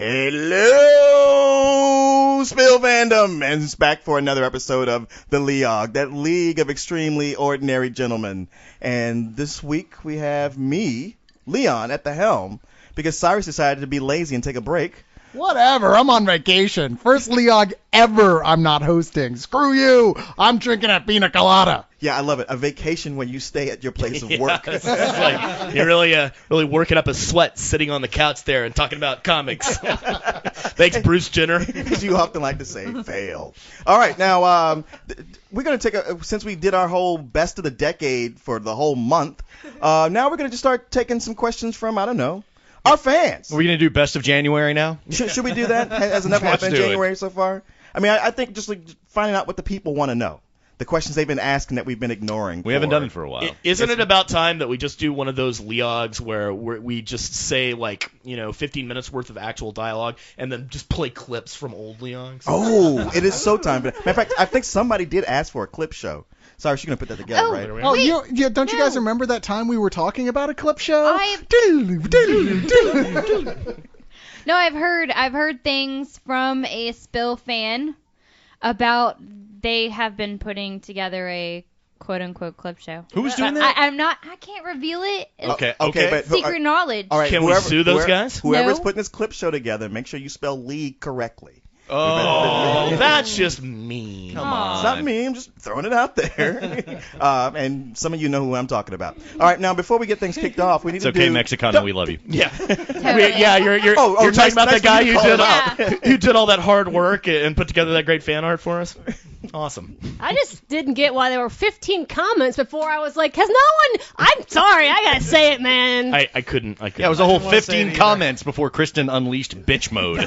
Hello, Spill Fandom, and it's back for another episode of the League, that league of extremely ordinary gentlemen. And this week we have me, Leon, at the helm, because Cyrus decided to be lazy and take a break. Whatever, I'm on vacation. First Leog ever I'm not hosting. Screw you, I'm drinking a pina colada. Yeah, I love it. A vacation when you stay at your place of work. It's like you're really working up a sweat sitting on the couch there and talking about comics. Thanks, Bruce Jenner. As you often like to say, fail. All right, now we're going to take since we did our whole best of the decade for the whole month, now we're going to just start taking some questions from, I don't know, our fans. Are we going to do best of January now? Should we do that? Has enough happened in January so far? I mean, I think just like finding out what the people want to know. The questions they've been asking that we've been ignoring. We haven't done it for a while. Isn't it about time that we just do one of those Leogs where we just say 15 minutes worth of actual dialogue and then just play clips from old Leogs? Oh, it is so time. Matter of fact, I think somebody did ask for a clip show. Sorry, she's going to put that together, right? Oh, don't you guys remember that time we were talking about a clip show? No, I've heard things from a Spill fan about they have been putting together a quote-unquote clip show. Who's doing that? I can't reveal it. It's Okay. But secret knowledge. All right, Can we sue those guys? Whoever's No. putting this clip show together, make sure you spell league correctly. Oh, that's just mean. Come on. It's not me. I'm just throwing it out there. And some of you know who I'm talking about. All right, now before we get things kicked off, we need It's to okay, do. Mexicano, we love you. Yeah. Totally. You're Oh, talking about nice that guy for you to who call it did who did all that hard work and put together that great fan art for us? Awesome. I just didn't get why there were 15 comments before I was like, has no one... I'm sorry, I gotta say it, man. I couldn't. Yeah, it was a whole didn't wanna say it 15 either. comments before Kristen unleashed bitch mode.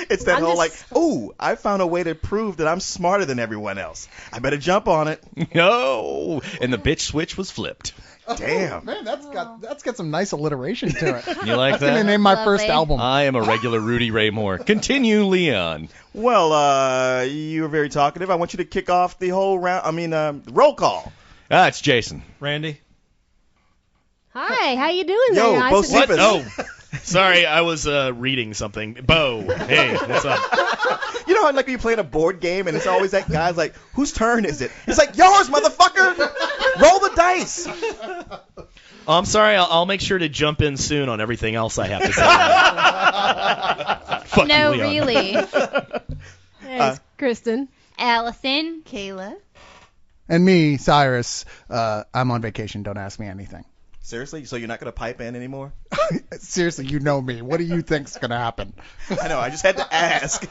It's that I'm whole just- I found a way to prove that I'm smarter than everyone else. I better jump on it. No, and the bitch switch was flipped. Damn. Man, that's got some nice alliteration to it. You like That's gonna that? name my Lovely. first album. I am a regular Rudy Ray Moore. Continue, Leon. Well, you were very talkative. I want you to kick off the whole round. Roll call. It's Jason. Randy? Hi, how you doing Yo, there, guys? Bo What? Cephas. Oh, sorry, I was reading something. Bo, hey, what's up? You know how like when you playing a board game and it's always that guy's like, whose turn is it? It's like, yours, motherfucker. Roll the dice. Oh, I'm sorry. I'll make sure to jump in soon on everything else I have to say. Fuck No, you, Leon. really. Hey, it's Kristen. Allison. Kayla. And me, Cyrus, I'm on vacation. Don't ask me anything. Seriously? So you're not going to pipe in anymore? Seriously, you know me. What do you think's going to happen? I know. I just had to ask.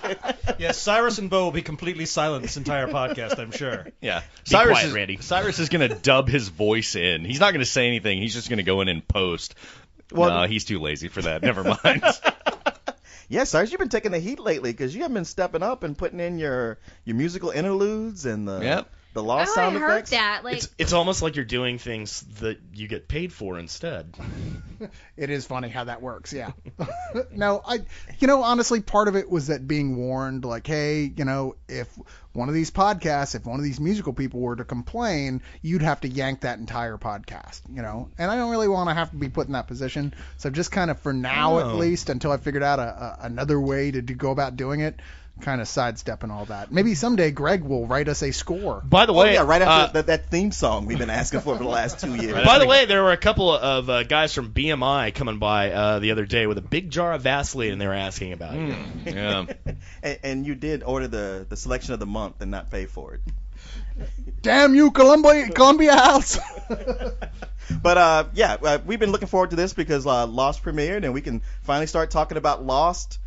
Yes, Cyrus and Bo will be completely silent this entire podcast, I'm sure. Yeah. quiet, Randy. Cyrus is going to dub his voice in. He's not going to say anything. He's just going to go in and post. Well- No, he's too lazy for that. Never mind. Yeah, Cyrus, you've been taking the heat lately because you haven't been stepping up and putting in your musical interludes and the Yep. the lost I sound heard effects. that. Like, It's almost like you're doing things that you get paid for instead. It is funny how that works, yeah. No, honestly, part of it was that being warned, like, hey, if one of these podcasts, if one of these musical people were to complain, you'd have to yank that entire podcast, And I don't really want to have to be put in that position. So just kind of for now, at least, until I figured out another way to go about doing it, kind of sidestepping all that. Maybe someday Greg will write us a score. By the Oh, way, yeah, right after that theme song we've been asking for the last 2 years. By the way, there were a couple of guys from BMI coming by the other day with a big jar of Vaseline, and they were asking about you. Yeah. and you did order the selection of the month and not pay for it. Damn you, Columbia House! But we've been looking forward to this because Lost premiered, and we can finally start talking about Lost.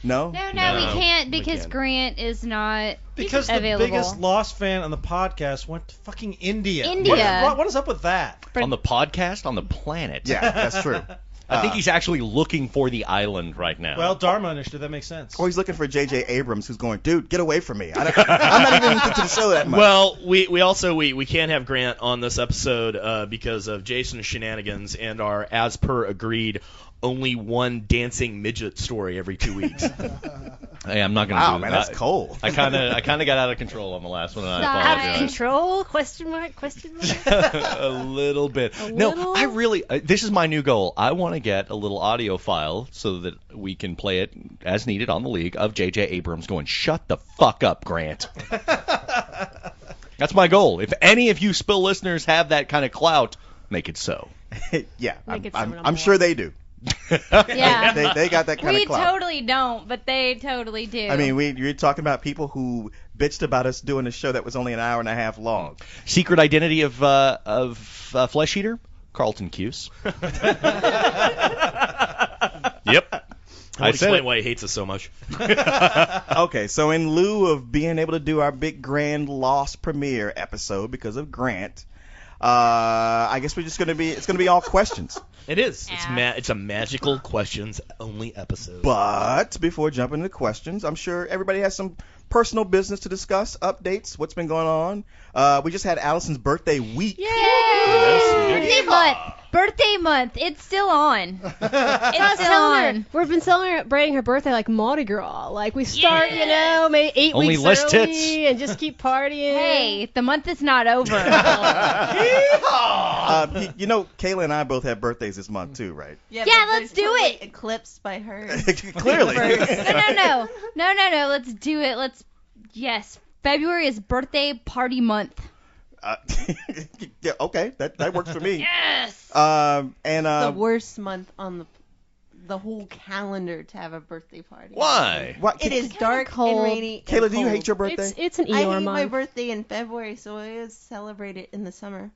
No? no, No, we can't we because can't. Grant is not Because the available. biggest Lost fan on the podcast went to fucking India. India. What is up with that? On the podcast, on the planet. Yeah, that's true. I think he's actually looking for the island right now. Well, Dharma Initiative, that makes sense. Or he's looking for J.J. Abrams, who's going, dude, get away from me. I'm not even into the show that much. Well, we also can't have Grant on this episode because of Jason's shenanigans and our as per agreed only one dancing midget story every 2 weeks. Hey, I'm not gonna Wow, do man, that. that's cold. I kind of got out of control on the last one, and I Stop. Out of apologize. control? Question mark? Question mark? A little bit. No, little? I really. This is my new goal. I want to get a little audio file so that we can play it as needed on the league of J.J. Abrams going, "Shut the fuck up, Grant." That's my goal. If any of you Spill listeners have that kind of clout, make it so. Yeah, Make it I'm someone sure they do. Yeah. They got that kind We of clout. totally don't, but they totally do. I mean, you're talking about people who bitched about us doing a show that was only an hour and a half long. Secret identity of Flesh Eater? Carlton Cuse. Yep. I'll I said explain it. why he hates us so much. Okay, so in lieu of being able to do our big grand Lost premiere episode because of Grant, I guess it's gonna be all questions. It is. Yeah. It's a magical questions only episode. But before jumping into questions, I'm sure everybody has some personal business to discuss, updates, what's been going on. We just had Allison's birthday week. Yay! Yes, we did. Birthday month. Birthday month. It's still on. It's still on. We've been celebrating her birthday like Mardi Gras. Like we start, maybe 8 Only weeks less early tits. and just keep partying. Hey, the month is not over. Kayla and I both have birthdays this month too, right? Yeah, but let's they're do totally it. Eclipsed by her. Clearly. No. Let's do it. Yes. February is birthday party month. Yeah, okay, that works for me. Yes. The worst month on the whole calendar to have a birthday party. Why? What, It is dark cold. and rainy. Kayla, and do you cold. hate your birthday? It's an I Eeyore hate my month. birthday in February, so I always celebrate it in the summer.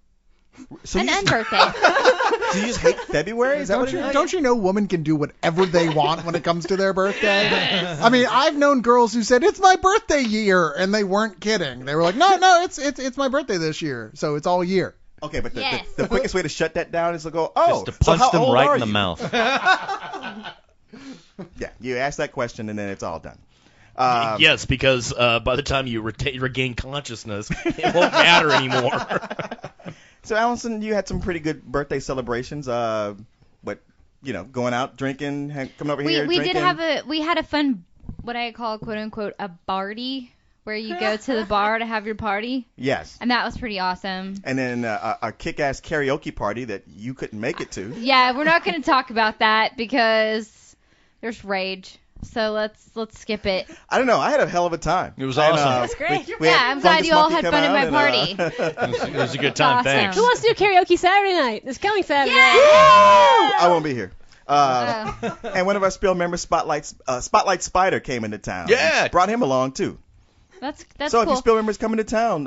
So An you just, unbirthday. do you just hate February? Is that what it is? Don't you know women can do whatever they want when it comes to their birthday? I mean, I've known girls who said, "It's my birthday year," and they weren't kidding. They were like, "No, it's my birthday this year, so it's all year." Okay, but Yes. the quickest way to shut that down is to go, oh, Just to punch so how them old right are in the you? mouth. Yeah, you ask that question and then it's all done. Yes, because by the time you regain consciousness, it won't matter anymore. So, Allison, you had some pretty good birthday celebrations. Going out, drinking, coming over here, We drinking. we had a fun, what I call quote unquote a barty, where you go to the bar to have your party, Yes. and that was pretty awesome. And then a kick-ass karaoke party that you couldn't make it to. Yeah, we're not going to talk about that because there's rage. So let's skip it. I don't know. I had a hell of a time. It was awesome. That's great. Yeah, I'm glad you all had fun at my party. It was a good time. Awesome. Thanks. Who wants to do karaoke Saturday night? It's coming Saturday. I won't be here. Oh. And one of our Spill members, Spotlight Spider, came into town. Yeah. Brought him along, too. That's So if cool. you Spill members coming to town,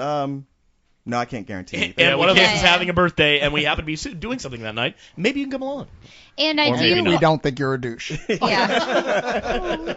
no, I can't guarantee anything. And one of us can't. is having a birthday, and we happen to be doing something that night. Maybe you can come along. And Or I maybe do not. We don't think you're a douche. Yeah.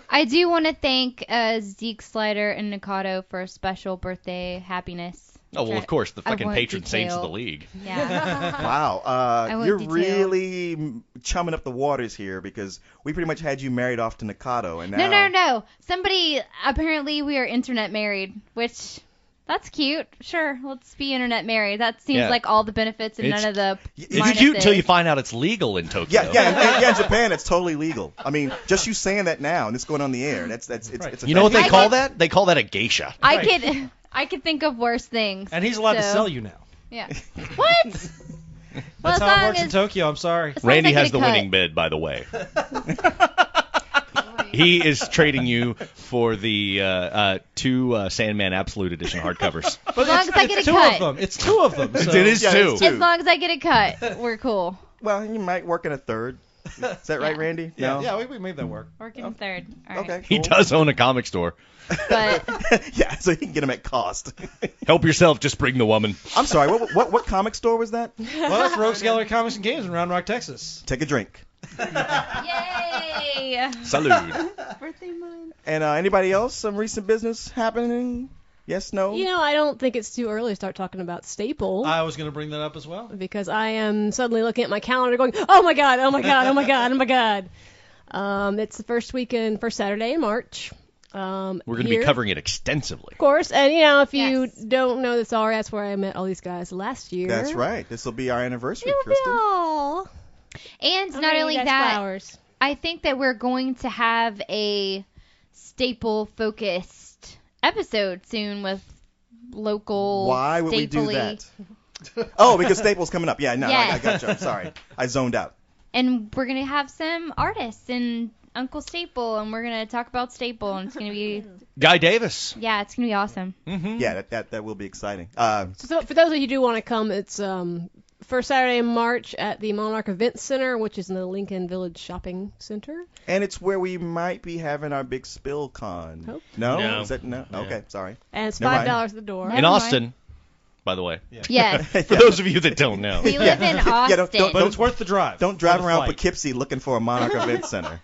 I do want to thank Zeke Slider and Nikado for a special birthday happiness. Oh, well, of course, the I fucking won't patron saints of the detail. league. Yeah. Wow. won't You're detail. really chumming up the waters here because we pretty much had you married off to Nikado. And now... No. Somebody, apparently we are internet married, which, that's cute. Sure, let's be internet married. That seems Yeah. like all the benefits and It's- none of the It's cute until you minuses. find out it's legal in Tokyo. Yeah, in Japan it's totally legal. I mean, just you saying that now and it's going on the air. It's Right. it's a You know what thing. they call that? They call that a geisha. I could think of worse things. And he's allowed to so- sell you now. Yeah. What? That's as how long it works in as- Tokyo. I'm sorry. as long as Randy I get has a the cut. winning bid, by the way. He is trading you for the two Sandman Absolute Edition hardcovers. But As long as I get a two cut. of them. It's two of them. So. It is Yeah, two. it's two. As long as I get a cut, we're cool. Well, you might work in a third. Is that right, Yeah. Randy? Yeah, No? yeah, we made that work. Working third. All right. Okay. He cool. does own a comic store. But Yeah, so you can get them at cost. Help yourself, just bring the woman. I'm sorry. What comic store was that? Well, that's Rogues Gallery Comics and Games in Round Rock, Texas. Take a drink. yay! Salud. Birthday month. And anybody else? Some recent business happening? Yes, no. I don't think it's too early to start talking about Staple. I was going to bring that up as well. Because I am suddenly looking at my calendar going, oh my god, oh my god, oh my god, oh my god. It's the first Saturday in March. We're going to be covering it extensively. Of course, and if you Yes. don't know this already, that's where I met all these guys last year. That's right. This will be our anniversary, It'll be Kristen. all. And I'm not bringing only you guys that, flowers. I think that we're going to have a staple-focused episode soon with local. Why would we do stapley- that? Oh, because Staples coming up. Yeah, no, Yes. I got you. I'm sorry. I zoned out. And we're gonna have some artists and Uncle Staple, and we're gonna talk about Staple, and it's gonna be Guy Davis. yeah, it's gonna be awesome. Mm-hmm. Yeah, that will be exciting. So for those of you who do want to come, it's first Saturday in March at the Monarch Event Center, which is in the Lincoln Village Shopping Center. And it's where we might be having our big spill con. Nope. No? No. Is that no? No. Okay, sorry. And it's Never mind. $5 at the door. No. In Never Austin, by the way. Yes, For those of you that don't know. we live in Austin. Yeah, don't- But it's worth the drive. Don't drive For the around flight. Poughkeepsie looking for a Monarch Event Center.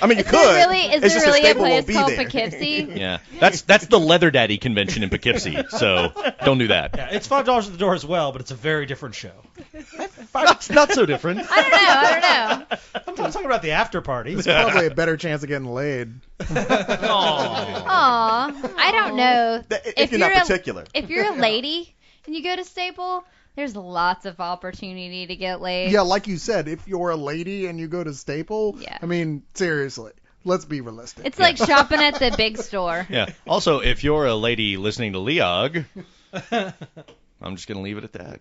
I mean, you Is could. there really, It's is just there really a Staple place won't be called there. Poughkeepsie? Yeah, that's the Leather Daddy convention in Poughkeepsie, so don't do that. Yeah, it's $5 at the door as well, but it's a very different show. It's not so different. I don't know. I'm not talking about the after party. It's probably a better chance of getting laid. Aw, I don't know. If you're not particular. If you're a lady and you go to Staple, there's lots of opportunity to get laid. Yeah, like you said, if you're a lady and you go to Staple, Yeah. I mean, seriously, let's be realistic. It's like shopping at the big store. Yeah. Also, if you're a lady listening to Leog, I'm just gonna leave it at that.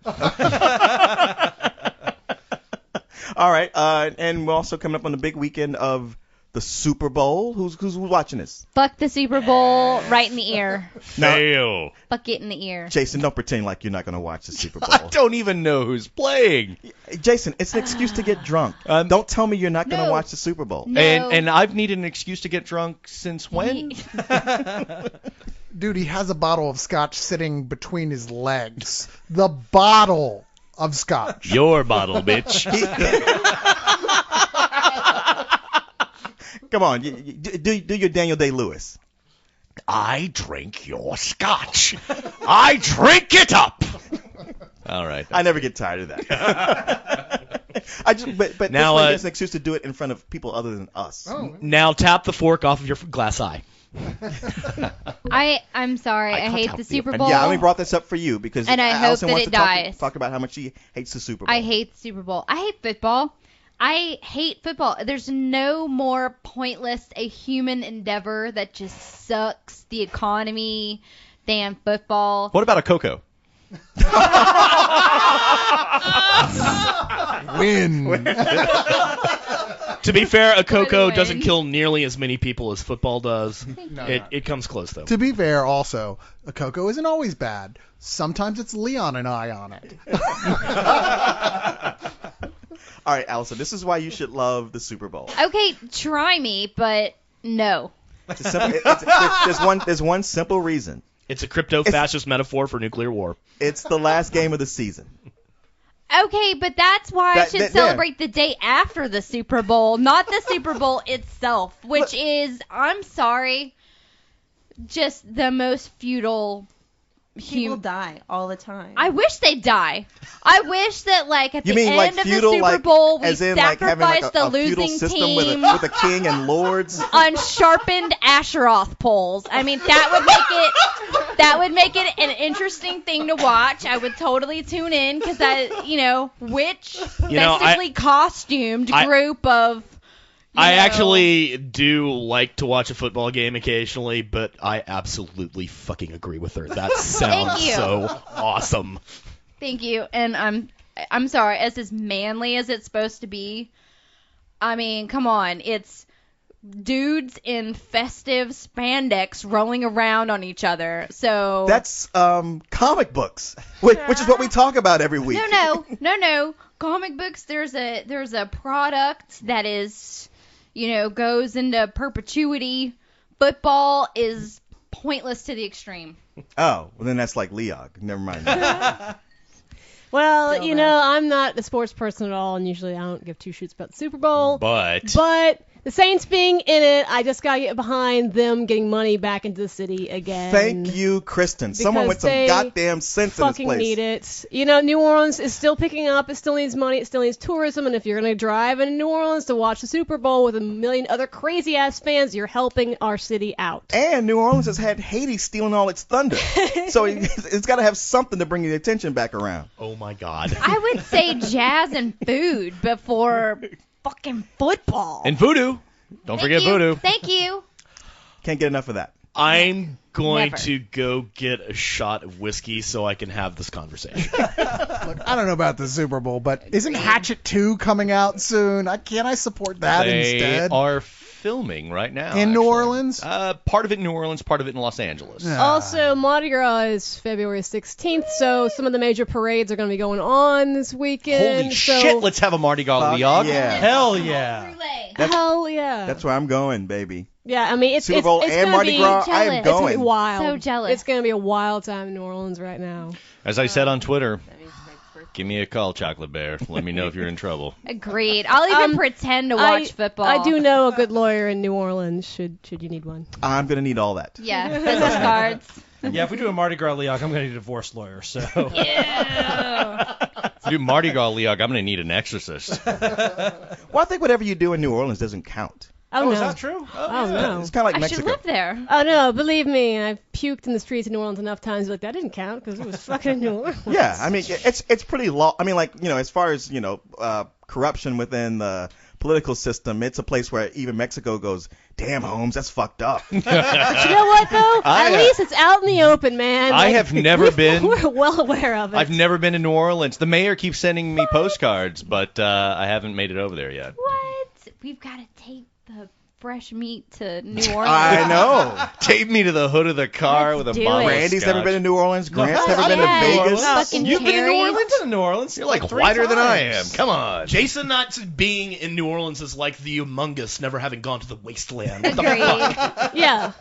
All right, and we're also coming up on the big weekend of the Super Bowl. Who's watching this? Fuck the Super Bowl right in the ear. Fail. Fuck it in the ear. Jason, don't pretend like you're not going to watch the Super I Bowl. don't even know who's playing. Jason, it's an excuse to get drunk. Don't tell me you're not going to No. watch the Super Bowl. No. And I've needed an excuse to get drunk since when? Dude, he has a bottle of scotch sitting between his legs. The bottle of scotch. Your bottle, bitch. Come on, do your Daniel Day-Lewis. I drink your scotch. I drink it up. All right. I never get tired of that. But Now, this way it's an excuse to do it in front of people other than us. Oh, Now tap the fork off of your glass eye. I'm sorry. I cut hate out the the Super And Bowl. yeah, I only brought this up for you because And I hope Allison that wants it to dies. talk about how much she hates the Super Bowl. I hate the Super Bowl. I hate football. I hate football. There's no more pointless a human endeavor that just sucks the economy than football. What about a cocoa? win. To be fair, a By the cocoa way. doesn't kill nearly as many people as football does. No, It comes close though. To be fair, also, a cocoa isn't always bad. Sometimes it's Leon and I on it. All right, Allison, this is why you should love the Super Bowl. Okay, try me, but no. It's a simple, there's one simple reason. It's a crypto-fascist metaphor for nuclear war. It's the last game of the season. Okay, but that's why I should yeah. celebrate the day after the Super Bowl, not the Super Bowl itself, which is, I'm sorry, just the most futile. People die all the time. I wish they'd die. I wish that, like, at You the mean end like of the feudal, Super like Bowl, we as in like having like sacrificed a the feudal losing system team with a king and lords? on sharpened Asheroth poles. I mean, that would make it an interesting thing to watch. I would totally tune in because which festively costumed group of. I actually do like to watch a football game occasionally, but I absolutely fucking agree with her. That sounds you. so awesome. Thank you, and I'm sorry. As manly as it's supposed to be, I mean, come on, it's dudes in festive spandex rolling around on each other. So That's comic books, which is what we talk about every week. No. Comic books. There's a product that is, goes into perpetuity. Football is pointless to the extreme. Oh, well then that's like Leog. Never mind. Well, Still I'm not a sports person at all, and usually I don't give two shoots about the Super Bowl. But The Saints being in it, I just gotta get behind them getting money back into the city again. Thank you, Kristen. Someone with some they goddamn sense in this fucking place. need it. New Orleans is still picking up. It still needs money. It still needs tourism. And if you're going to drive into New Orleans to watch the Super Bowl with a million other crazy-ass fans, you're helping our city out. And New Orleans has had Haiti stealing all its thunder. So it's got to have something to bring the attention back around. Oh my god. I would say jazz and food before fucking football. and voodoo. Don't Thank forget you. Voodoo. Thank you. Can't get enough of that. I'm going Never. to go get a shot of whiskey so I can have this conversation. Look, I don't know about the Super Bowl, but isn't Hatchet 2 coming out soon? Can't I support that They instead? are filming right now. In New actually. Orleans? Part of it in New Orleans, part of it in Los Angeles. Yeah. Also, Mardi Gras is February 16th, so some of the major parades are going to be going on this weekend. Holy so, shit, let's have a Mardi Gras Fuck Leog. yeah. Hell yeah. Hell yeah. That's where I'm going, baby. Yeah, I mean, it's Super Bowl it's and gonna Mardi be, Gras, I am jealous. It's gonna be going. wild. So jealous. It's gonna be a wild time in New Orleans right now. As I said on Twitter, That means Mike's birthday. give me a call, Chocolate Bear. Let me know if you're in trouble. Agreed. I'll even pretend to watch football. I do know a good lawyer in New Orleans. Should you need one? I'm going to need all that. Yeah, business cards. Yeah, if we do a Mardi Gras Leog, I'm going to need a divorce lawyer. So Yeah. If you do Mardi Gras Leog, I'm going to need an exorcist. Well, I think whatever you do in New Orleans doesn't count. Oh, oh, no. is that true? Oh no. It's kind of like I should Mexico. live there. Oh no, believe me, I've puked in the streets of New Orleans enough times. Like that didn't count because it was fucking New Orleans. Yeah, I mean, it's pretty low. I mean, like, as far as, corruption within the political system, it's a place where even Mexico goes, damn, Holmes, that's fucked up. But you know what though? At least it's out in the open, man. I have never been. We're well aware of it. I've never been to New Orleans. The mayor keeps sending me postcards, but I haven't made it over there yet. What? We've got to take the fresh meat to New Orleans. I know. Tape me to the hood of the car Let's with a do bottle it. of Randy's scotch. never been to New Orleans. Grant's No, never been yeah, to Vegas. fucking You've been to New Harry. Orleans? I've been to New Orleans. You're like 3 whiter than I am. times. Come on. Jason not being in New Orleans is like the Among Us never having gone to the wasteland. What the Agreed. fuck? Yeah.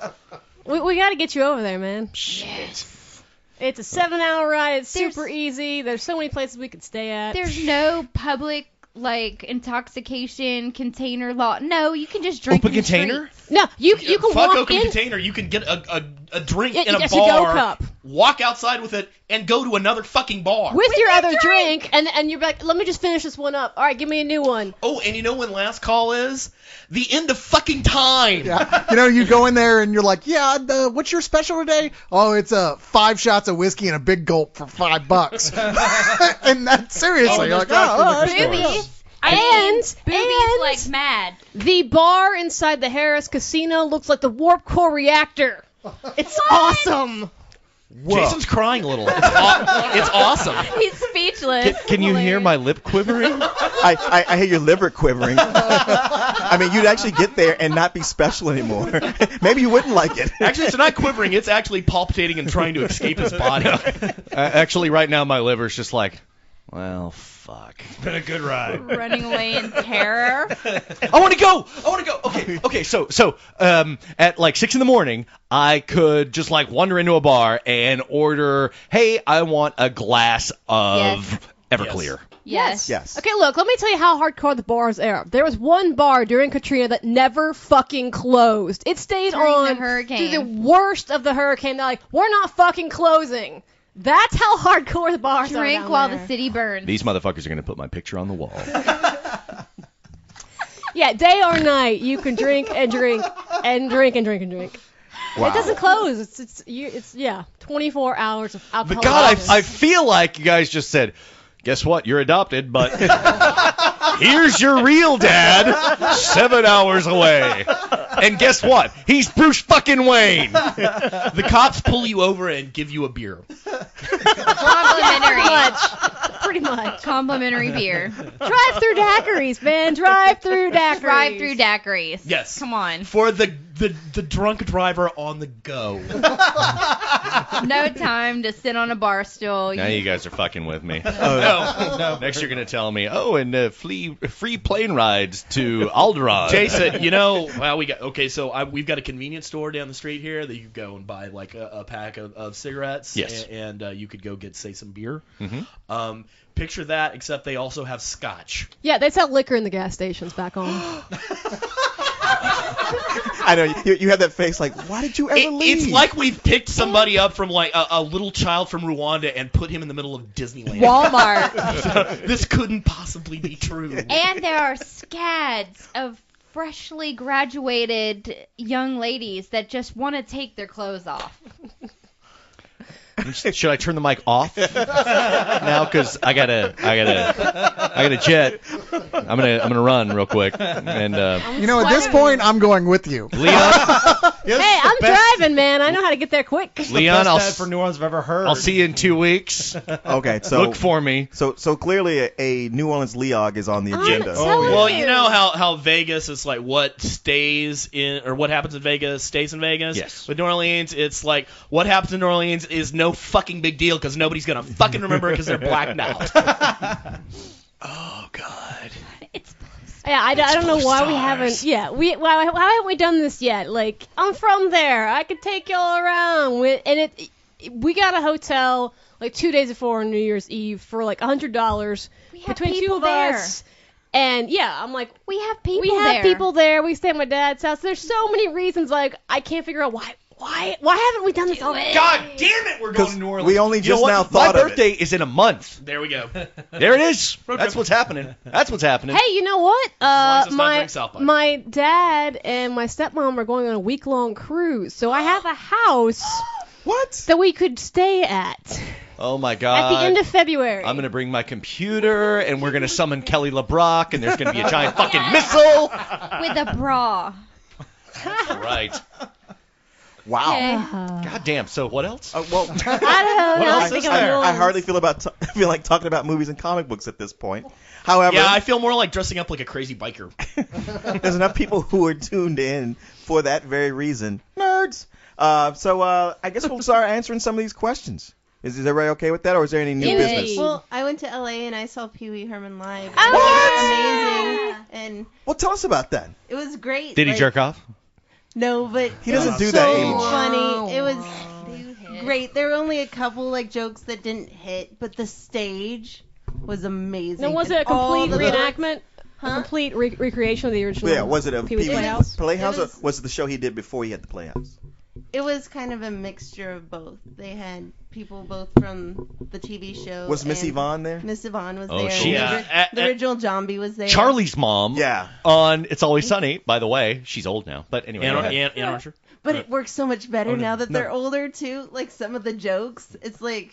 We got to get you over there, man. Yes. It's a 7-hour ride. It's There's- super easy. There's so many places we could stay at. There's no public intoxication container law. No, you can just drink. Open in the container? streets. No, you can Fuck walk open in. container. You can get a drink Yeah, in a yes, you go bar, cup. walk outside with it, and go to another fucking bar. With your other drink, and you're like, let me just finish this one up. All right, give me a new one. Oh, and you know when last call is? The end of fucking time. Yeah. You go in there and you're like, yeah, what's your special today? Oh, it's 5 shots of whiskey and a big gulp for $5. And that's seriously, Oh, you're like, there's oh, liquor stores. Boobies. And Boobies like mad. the bar inside the Harris Casino looks like the Warp Core reactor. It's awesome. Jason's crying a little. It's awesome. He's speechless. Can you hear my lip quivering? I hear your liver quivering. I mean, you'd actually get there and not be special anymore. Maybe you wouldn't like it. Actually, it's not quivering. It's actually palpitating and trying to escape his body. Actually, right now my liver's just like, well, fuck. It's been a good ride. Running away in terror. I want to go. Okay. So, at like 6 a.m, I could just like wander into a bar and order, hey, I want a glass of Everclear. Yes. Yes. Okay, look, let me tell you how hardcore the bars are. There was one bar during Katrina that never fucking closed. It stayed During on the hurricane. through the worst of the hurricane. They're like, we're not fucking closing. That's how hardcore the bars are Drink down while there. the city burns. These motherfuckers are going to put my picture on the wall. Yeah, day or night, you can drink and drink and drink and drink and drink. Wow. It doesn't close. It's 24 hours of alcohol. But God, I feel like you guys just said, guess what? You're adopted, but here's your real dad 7 hours away. And guess what? He's Bruce fucking Wayne. The cops pull you over and give you a beer. Complimentary. Pretty much. Complimentary beer. Drive-through daiquiris, man. Drive-through daiquiris. Drive-through daiquiris. Yes. Come on. For the drunk driver on the go. No time to sit on a bar stool. Now you guys are fucking with me. No. Next you're going to tell me, and free plane rides to Alderaan. Jason, we've got a convenience store down the street here that you could go and buy like a pack of cigarettes. Yes. And you could go get, say, some beer. Mhm. Picture that, except they also have scotch. Yeah, they sell liquor in the gas stations back home. I know you have that face like, why did you ever leave? It's like we've picked somebody up from like a little child from Rwanda and put him in the middle of Disneyland. Walmart. This couldn't possibly be true. And there are scads of freshly graduated young ladies that just want to take their clothes off. Should I turn the mic off now? Because I gotta jet. I'm gonna run real quick. And at this point, I'm going with you. Leon, Hey, I'm driving, man. I know how to get there quick. Leon, Best ad for New Orleans I've ever heard. I'll see you in 2 weeks. Okay, so Look for me. So clearly a New Orleans Leog is on the agenda. Well, you know how Vegas is like what stays in or what happens in Vegas stays in Vegas. Yes. With New Orleans, it's like what happens in New Orleans is no fucking big deal because nobody's gonna fucking remember it because they're blacked out. Oh God. Yeah, I don't know why we haven't. Yeah, why haven't we done this yet? Like, I'm from there. I could take y'all around. We got a hotel like 2 days before New Year's Eve for like $100 between two of us. And yeah, I'm like, We have people we there. have people there. We stay at my dad's house. There's so many reasons. Like, I can't figure out why haven't we done this already? God damn it, we're going to New Orleans. we only You know just what? now thought My of it. birthday is in a month. There we go. There it is. That's what's happening. That's what's happening. Hey, you know what? long as it's not during South by. My dad and my stepmom are going on a week-long cruise, so I have a house What? that we could stay at Oh my God. at the end of February. I'm gonna bring my computer, and we're gonna summon Kelly LeBrock, and there's gonna be a giant fucking missile. With a bra. Right. Wow. Okay. God damn. So what else? Well, I don't know. else I is think there? I hardly feel feel like talking about movies and comic books at this point. However, Yeah, I feel more like dressing up like a crazy biker. there's enough people who are tuned in for that very reason. Nerds. So I guess we'll start answering some of these questions. Is everybody okay with that, or is there any new Yay. business? Well, I went to LA and I saw Pee Wee Herman live. Oh, It was yeah. amazing, and Well, tell us about that. it was great. Did he like, jerk off? No, but He it doesn't was do so that anymore. funny. It was great. There were only a couple like jokes that didn't hit, but the stage was amazing. Now, was it a And all complete the jokes- reenactment? A complete recreation of the original? Yeah, was it a Pee-wee's Pee-wee's Playhouse? Playhouse, It was- or was it the show he did before he had the Playhouse? It was kind of a mixture of both. They had people both from the TV show. Was Miss and Yvonne there? Miss Yvonne was Oh, there. she- and Yeah. the original Zombie was there. Charlie's mom. Yeah. On It's Always Sunny. By the way, she's old now. But anyway. go ahead. Ann Archer. But it works so much better Oh, no. now that No. they're older too. Like some of the jokes, it's like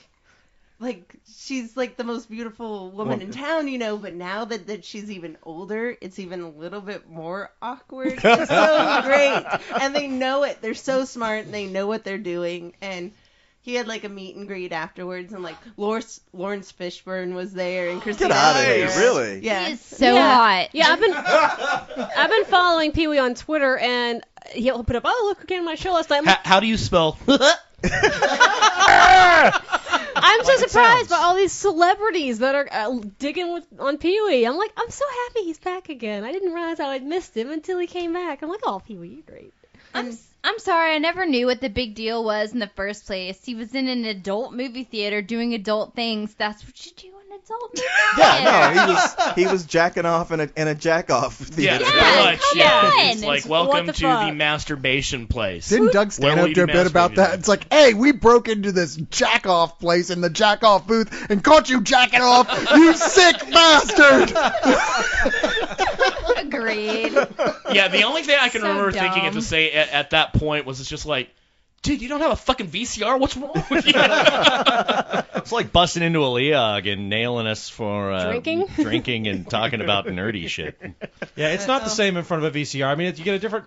she's like the most beautiful woman in town, you know. But now that she's even older, it's even a little bit more awkward. It's so great, and they know it. They're so smart, and they know what they're doing. And he had like a meet and greet afterwards, and like Lawrence Fishburne was there, and Christina. Get out of here! Aguilera. Really? Yeah. He is so Yeah. hot. Yeah, I've been following Pee Wee on Twitter, and he'll put up, oh, look, again, my show last night. How do you spell? I'm so surprised by all these celebrities that are digging on Pee Wee. I'm like, I'm so happy he's back again. I didn't realize how I'd missed him until he came back. I'm like, oh, Pee Wee, you're great. I'm sorry, I never knew what the big deal was in the first place. He was in an adult movie theater doing adult things. That's what you do in an adult movie theater. Yeah, no, he was jacking off in a jack off Yeah, theater. pretty Yeah, much. come Yeah, on. it's like What welcome the to fuck? the masturbation place. Didn't Doug Where stand will up you to a bit about masturbate that? today? It's like, hey, we broke into this jack off place in the jack off booth and caught you jacking off, you sick bastard! Agreed. Yeah, the only thing I can So remember thinking dumb. to say at that point was it's just like, dude, you don't have a fucking VCR? What's wrong with you? It's like busting into a Leog and nailing us for Drinking? and talking about nerdy shit. Yeah, it's not the same in front of a VCR. I mean, you get a different.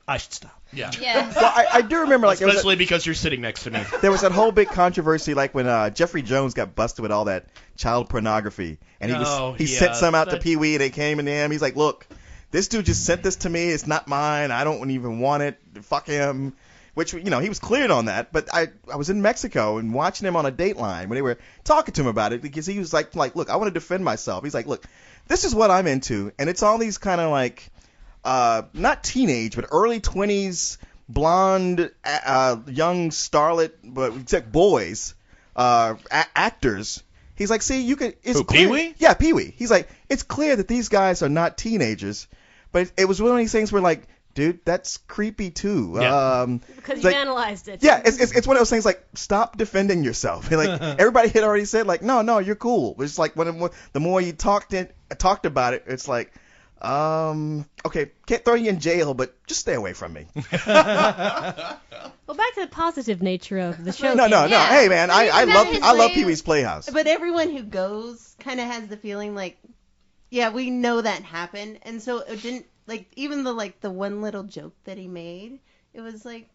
I should stop. Yeah. Yeah. Well, I do remember like Especially because you're sitting next to me. there was that whole big controversy like when Jeffrey Jones got busted with all that child pornography, and he sent some out to Pee Wee, and they came in to him. He's like, look, this dude just sent this to me. It's not mine. I don't even want it. Fuck him. Which, you know, he was cleared on that. But I was in Mexico and watching him on a Dateline when they were talking to him about it, because he was like, look, I want to defend myself. He's like, look, this is what I'm into, and it's all these kind of like not teenage, but early 20s blonde young starlet, but except boys, actors. He's like, see, you could. It's Who, clear. Pee-wee? Yeah, Pee Wee. He's like, it's clear that these guys are not teenagers, but it was one of these things where like, dude, that's creepy too. Yeah. Because It's you like- analyzed it. Yeah, it's one of those things like, stop defending yourself. Like everybody had already said, like, no, you're cool. It's like when the more you talked about it, it's like, Okay, can't throw you in jail, but just stay away from me. Well, back to the positive nature of the show. No. Yeah. Hey, man, I his love way- Pee-wee's Playhouse. But everyone who goes kind of has the feeling like, yeah, we know that happened, and so it didn't like even the one little joke that he made. It was like,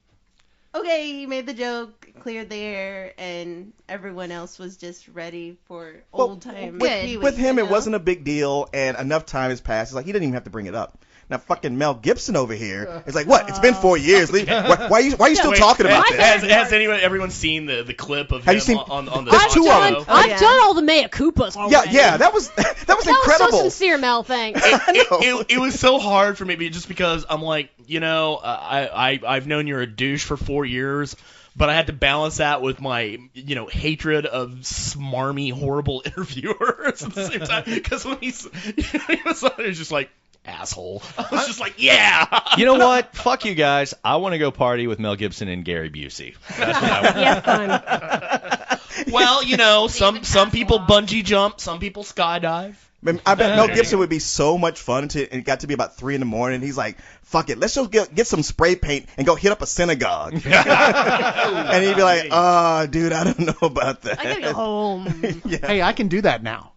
okay, he made the joke, cleared the air, and everyone else was just ready for old time. With him, it wasn't a big deal, and enough time has passed. It's like he didn't even have to bring it up. Now, fucking Mel Gibson over here is like, what? It's been 4 years. Why are you still talking about this? Has everyone seen the clip of Have him you seen- on the There's two of them. I've done all the mea culpas already. Yeah, that was That was incredible. so sincere, Mel. Thanks. It was so hard for me just because I'm like, I've known you're a douche for 4 years, but I had to balance that with my, hatred of smarmy, horrible interviewers at the same time. Because when he was on, it was just like, asshole. I was just like, yeah. You know what? Fuck you guys. I want to go party with Mel Gibson and Gary Busey. That's what I want. Yeah, fun. Well, some people bungee jump, some people skydive. I bet Mel Gibson would be so much fun and it got to be about 3 a.m. He's like, fuck it, let's just get some spray paint and go hit up a synagogue. And he'd be like, dude, I don't know about that. I gotta go home. Yeah. Hey, I can do that now.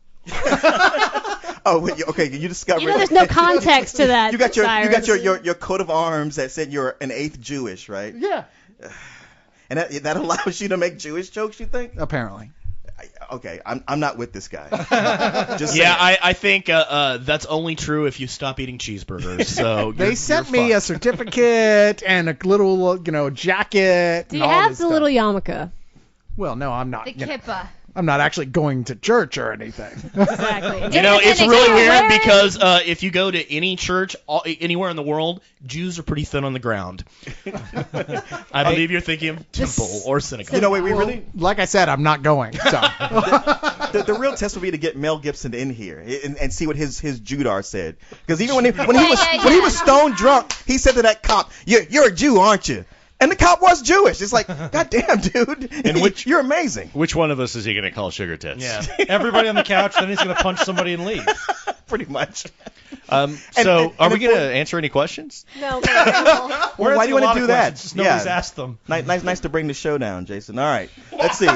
Oh, wait, okay, you discovered. There's no context to that. You got Cyrus. your coat of arms that said you're an 8th Jewish, right? Yeah. And that allows you to make Jewish jokes, you think? Apparently. Okay, I'm not with this guy. Just Yeah, saying. I think that's only true if you stop eating cheeseburgers. So They sent me a certificate and a little, jacket. Do and you all have this the stuff. little yarmulke? Well, no, I'm not. The kippah. I'm not actually going to church or anything. Exactly. it's Independent really guy. weird Where- because if you go to any church anywhere in the world, Jews are pretty thin on the ground. I believe you're thinking of temple or synagogue. we really Like I said, I'm not going. So. the real test would be to get Mel Gibson in here and see what his Judar said. Because even when he was stone drunk, he said to that cop, "You're a Jew, aren't you?" And the cop was Jewish. It's like, God damn, dude. And you're amazing. Which one of us is he going to call sugar tits? Yeah. Everybody on the couch, then he's going to punch somebody and leave. Pretty much. Are we and going to answer any questions? No. We're why do you asking a want lot to do of that? questions, just nobody's asked them. Nice to bring the show down, Jason. All right. Let's see.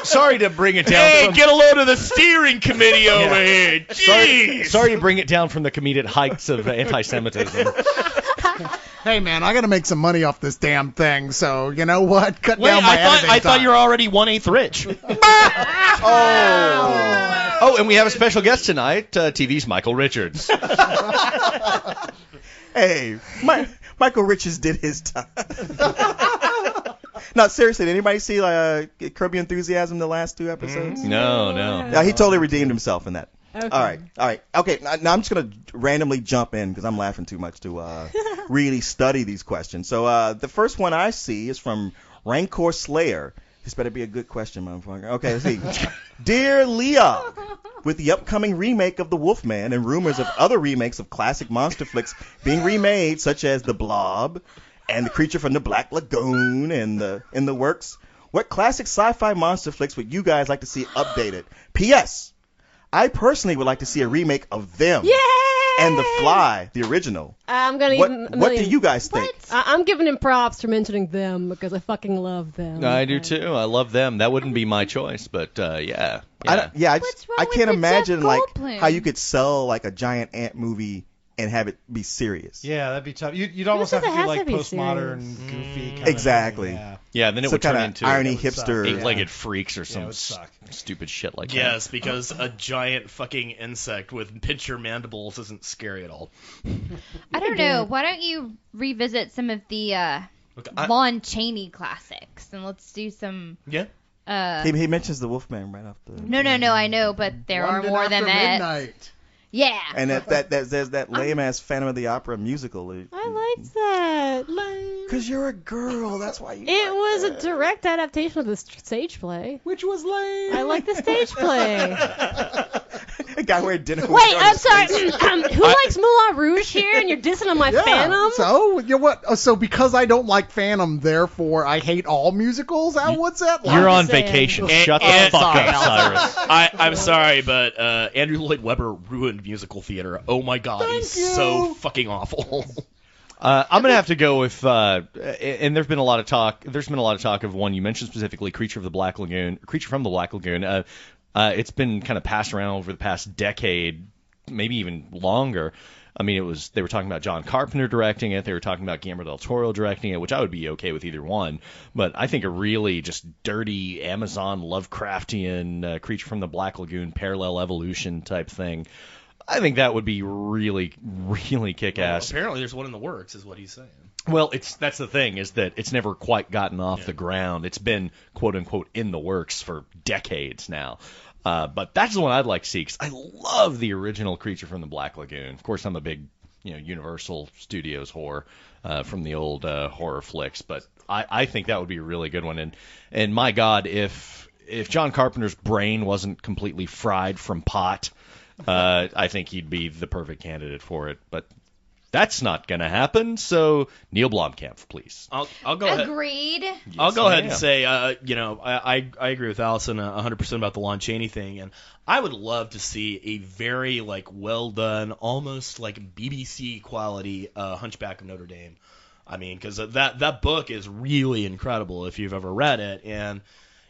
Sorry to bring it down. Hey, get a load of the steering committee over here. Jeez. Sorry to bring it down from the comedic heights of anti-Semitism. Hey, man, I got to make some money off this damn thing. So, you know what? Cut Wait, down my editing I thought time. you were already 1/8 rich. Oh, and we have a special guest tonight, TV's Michael Richards. Hey, Michael Richards did his time. No, seriously, did anybody see Curb Your Enthusiasm the last 2 episodes? No. Yeah, he totally redeemed himself in that. Okay. All right. Okay, now I'm just going to randomly jump in because I'm laughing too much to really study these questions. So the first one I see is from Rancor Slayer. This better be a good question, motherfucker. Okay, let's see. Dear Leah, with the upcoming remake of The Wolfman and rumors of other remakes of classic monster flicks being remade, such as The Blob and The Creature from the Black Lagoon and in the works, what classic sci-fi monster flicks would you guys like to see updated? P.S. I personally would like to see a remake of Them Yay! and The Fly, the original. I'm gonna What even. what do you guys think? I'm giving him props for mentioning them because I fucking love them. I do too. I love them. That wouldn't be my choice, but yeah. I What's wrong can't with the imagine Jeff like Goldblum? how you could sell like a giant ant movie and have it be serious. Yeah, that'd be tough. You'd almost says have to it do has like to be postmodern, serious? goofy kind Exactly. of thing. Yeah, then it Some would turn kind of into irony It would suck. hipster. Eight-Legged Freaks or it some would suck. stupid shit like that. Yes, because a giant fucking insect with pincher mandibles isn't scary at all. I don't know. Why don't you revisit some of the Look, Lon Chaney classics and let's do some. Yeah. He mentions the Wolfman right off the. No, I know, but there London are more than After that. Midnight. Yeah. And there's that lame ass Phantom of the Opera musical. I liked that. Cause you're a girl, that's why you. It was a direct adaptation of the stage play. Which was lame. I like the stage play. A guy wearing dinner. Wait, I'm sorry. Who likes Moulin Rouge here? And you're dissing on my Phantom? So you know what? So because I don't like Phantom, therefore I hate all musicals. What's that like? You're on saying. vacation. Shut the fuck up, Cyrus. I'm sorry, but Andrew Lloyd Webber ruined musical theater. Oh my god, he's so fucking awful. I'm gonna have to go with, and there's been a lot of talk. There's been a lot of talk of one you mentioned specifically, Creature from the Black Lagoon. It's been kind of passed around over the past decade, maybe even longer. I mean, they were talking about John Carpenter directing it. They were talking about Guillermo del Toro directing it, which I would be okay with either one. But I think a really just dirty Amazon Lovecraftian Creature from the Black Lagoon parallel evolution type thing, I think that would be really, really kick-ass. Well, apparently there's one in the works, is what he's saying. Well, that's the thing, is that it's never quite gotten off the ground. It's been, quote-unquote, in the works for decades now. But that's the one I'd like to see, because I love the original Creature from the Black Lagoon. Of course, I'm a big Universal Studios whore from the old horror flicks, but I think that would be a really good one. And my God, if John Carpenter's brain wasn't completely fried from pot, I think he'd be the perfect candidate for it, but that's not going to happen. So Neil Blomkamp, please. I'll go ahead. Agreed. Yes, I'll go ahead and am. say, I agree with Allison 100% about the Lon Chaney thing, and I would love to see a very well done, almost like BBC quality Hunchback of Notre Dame. I mean, because that book is really incredible if you've ever read it, and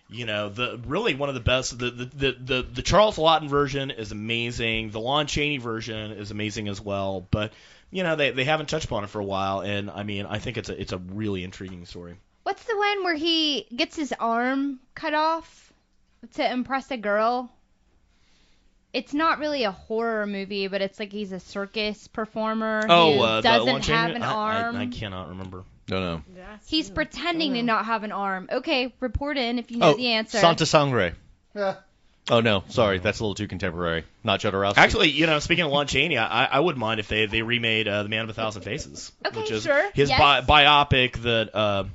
really one of the best. The Charles Laughton version is amazing. The Lon Chaney version is amazing as well. But they haven't touched upon it for a while, and I mean I think it's a really intriguing story. What's the one where he gets his arm cut off to impress a girl? It's not really a horror movie, but it's like he's a circus performer who doesn't have an arm. I cannot remember. Don't know. He's pretending to not have an arm. Okay, report in if you know the answer. Santa Sangre. Yeah. Oh, no, sorry, that's a little too contemporary. Not Jodorowsky. Actually, speaking of Lon Chaney, I wouldn't mind if they remade The Man of a Thousand Faces. Okay, which is sure. his yes. biopic that,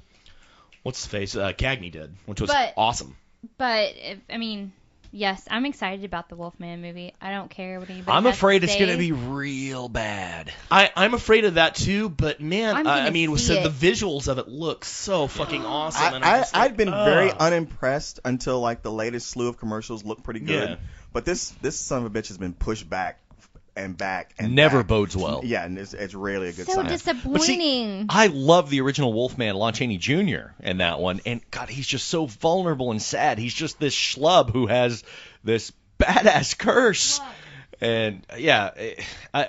what's his face, Cagney did, which was awesome. But, yes, I'm excited about the Wolfman movie. I don't care what anybody I'm has afraid to it's say. going to be real bad. I'm afraid of that too, but man, the visuals of it look so fucking awesome. And I'd been very unimpressed until the latest slew of commercials looked pretty good. Yeah. But this son of a bitch has been pushed back and back and Never back. bodes well. Yeah, and it's rarely a good So sign. disappointing. But see, I love the original Wolfman, Lon Chaney Jr. in that one, and God, he's just so vulnerable and sad. He's just this schlub who has this badass curse. And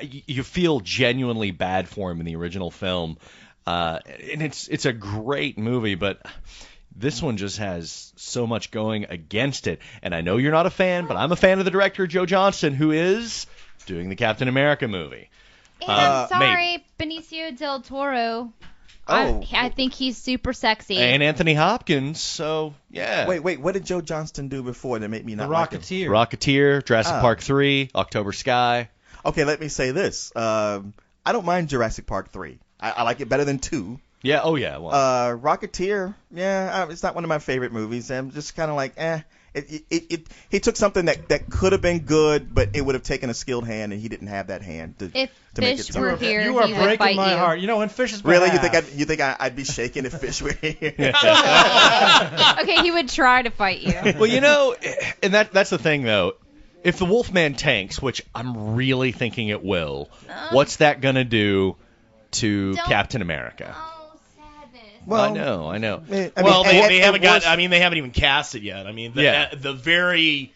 you feel genuinely bad for him in the original film, and it's a great movie, but this one just has so much going against it. And I know you're not a fan, but I'm a fan of the director Joe Johnston, who is doing the Captain America movie. And I'm sorry, Benicio del Toro. I think he's super sexy. And Anthony Hopkins, so yeah. Wait, what did Joe Johnston do before that made me not like him? Rocketeer. Jurassic Park 3, October Sky. Okay, let me say this. I don't mind Jurassic Park 3. I like it better than 2. Yeah, oh yeah. Well. Rocketeer, it's not one of my favorite movies. I'm just kind of like, He took something that could have been good, but it would have taken a skilled hand, and he didn't have that hand to make it Fish were something. here, You are he would breaking fight my you. heart. When Fish is Really? back. You think I'd be shaking if Fish were here? Okay, he would try to fight you. Well, and that's the thing though. If the Wolfman tanks, which I'm really thinking it will, what's that gonna do to Captain America? Oh, sadness. Well, I know. They haven't even cast it yet. I mean, the very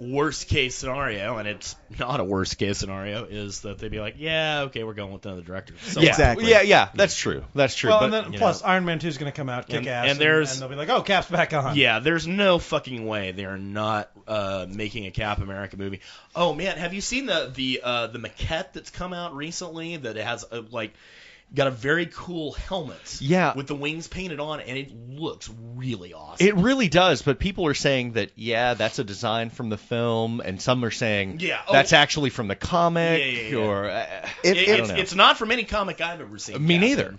worst case scenario, and it's not a worst case scenario, is that they'd be like, yeah, okay, we're going with another director. So Exactly. Yeah, that's true. That's true. Well, but, and then, plus Iron Man 2 is going to come out, kick ass, and there's- and they'll be like, oh, Cap's back on. Yeah, there's no fucking way they are not making a Cap America movie. Oh man, have you seen the maquette that's come out recently that has got a very cool helmet with the wings painted on, and it looks really awesome. It really does, but people are saying that, that's a design from the film, and some are saying that's actually from the comic, or... It's not from any comic I've ever seen. Me neither.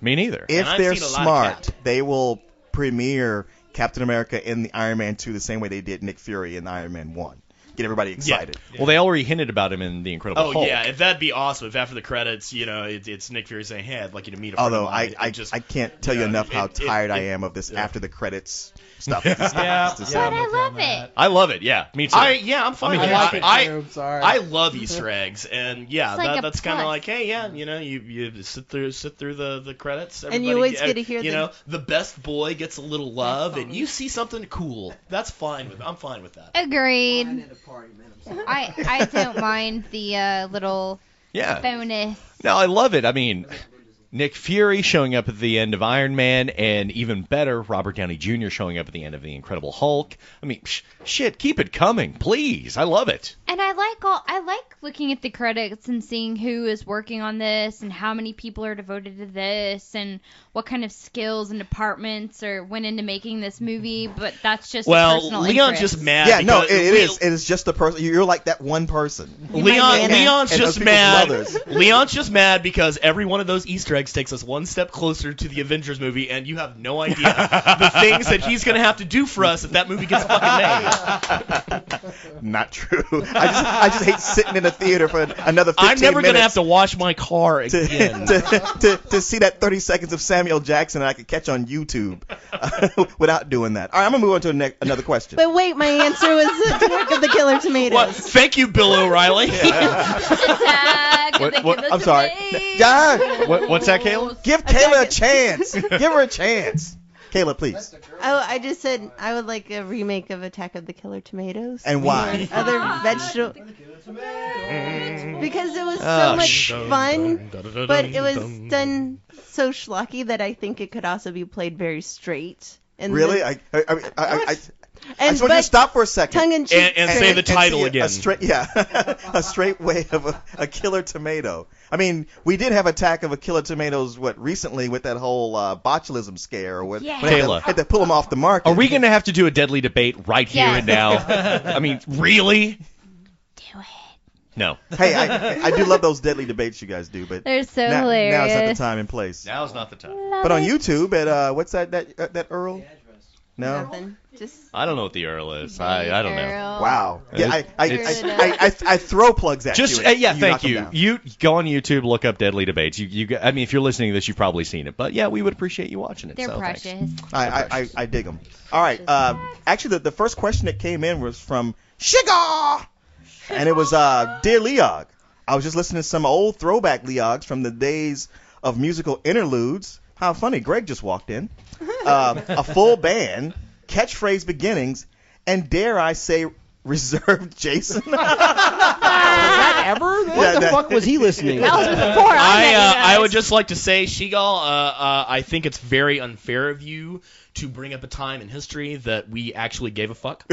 If they're smart, they will premiere Captain America in the Iron Man 2 the same way they did Nick Fury in Iron Man 1. get everybody excited. Well, they already hinted about him in The Incredible Oh Hulk. yeah, if that'd be awesome. If after the credits, it's Nick Fury saying, "Hey, I'd like you to meet a friend Although of mine." I can't tell you enough how tired I am of this after the credits stuff. Yeah, But I love it. I love it. Yeah, me too. I'm fine. I mean, I like it too. Sorry. I love Easter eggs, and yeah, It's like a that's kind of plus. like, hey, yeah, you sit through the credits, And you everybody- always get to hear the best boy gets a little love, and you see something cool. That's fine I'm fine with that. Agreed. I don't mind the little yeah. bonus. No, I love it. I mean, Nick Fury showing up at the end of Iron Man, and even better, Robert Downey Jr. showing up at the end of The Incredible Hulk. I mean, shit, keep it coming, please. I love it. And I like looking at the credits and seeing who is working on this and how many people are devoted to this and what kind of skills and departments went into making this movie. But that's just a personal Leon's interest. just mad. Yeah, no, because it is. It is just a person. You're like that one person. Leon's And those just people's mad. mothers. Leon's just mad because every one of those Easter eggs takes us one step closer to the Avengers movie, and you have no idea the things that he's going to have to do for us if that movie gets fucking made. Not true. I just hate sitting in a theater for another 15 I'm never minutes to have to wash my car again. to see that 30 seconds of Samuel Jackson that I could catch on YouTube without doing that. All right, I'm going to move on to another question. But wait, my answer was Attack of the Killer Tomatoes. What? Thank you, Bill O'Reilly. Attack of the What- Killer I'm sorry. Tomatoes. God, What's that, Kayla? give Kayla a chance. Give her a chance. Kayla, please. Oh, I just said I would like a remake of Attack of the Killer Tomatoes. And why? Or other vegetable. Because it was Oh, so much fun, but it was done so schlocky that I think it could also be played very straight. And Really? the- I and just want you to but stop for a second. tongue in cheek. And say the title see again. A straight, a straight way of a killer tomato. I mean, we did have Attack of a Killer Tomatoes recently with that whole botulism scare, or what? Yeah. when they Kayla. had to pull them off the market. Are we going to have to do a deadly debate right here Yes. and now? I mean, really? Do it. No. Hey, I do love those deadly debates you guys do, but They're so now hilarious. it's not the time and place. Now's not the time. Love But on it. YouTube at what's that Earl? No. Nothing. Just I don't know what the Earl is. I don't know. Girl. Wow. Yeah, It's- I throw plugs at Just you. and yeah, you thank knock them you. down. You go on YouTube, look up Deadly Debates. I mean, if you're listening to this, you've probably seen it. But yeah, we would appreciate you watching it. They're so thanks. precious. I dig them. All right. Actually, the first question that came in was from Shiga, and it was Dear Leog. I was just listening to some old throwback Leogs from the days of musical interludes. How funny! Greg just walked in. A full band, catchphrase beginnings, and dare I say, reserved Jason. that ever? What the fuck was he listening? That was before I met you I guys. would just like to say, Shigal, I think it's very unfair of you to bring up a time in history that we actually gave a fuck.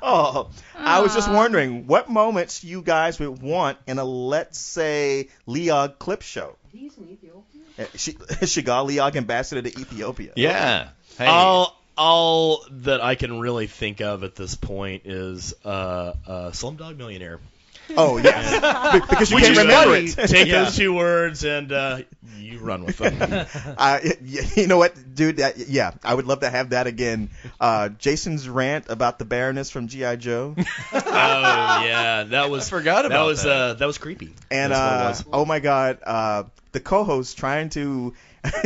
Oh, I was just wondering what moments you guys would want in a, let's say, Leog clip show. He's in Ethiopia. Shigal, Leog ambassador to Ethiopia. Yeah. Hey. All that I can really think of at this point is Slumdog Millionaire. Oh, yes. Because you Which can't is remember funny. it. Take Yeah. those two words and you run with them. You know what, dude? I would love to have that again. Jason's rant about the Baroness from G.I. Joe. Oh yeah, that was. I forgot about that. That was creepy. And, That's what it was. oh, my God, the co-host trying to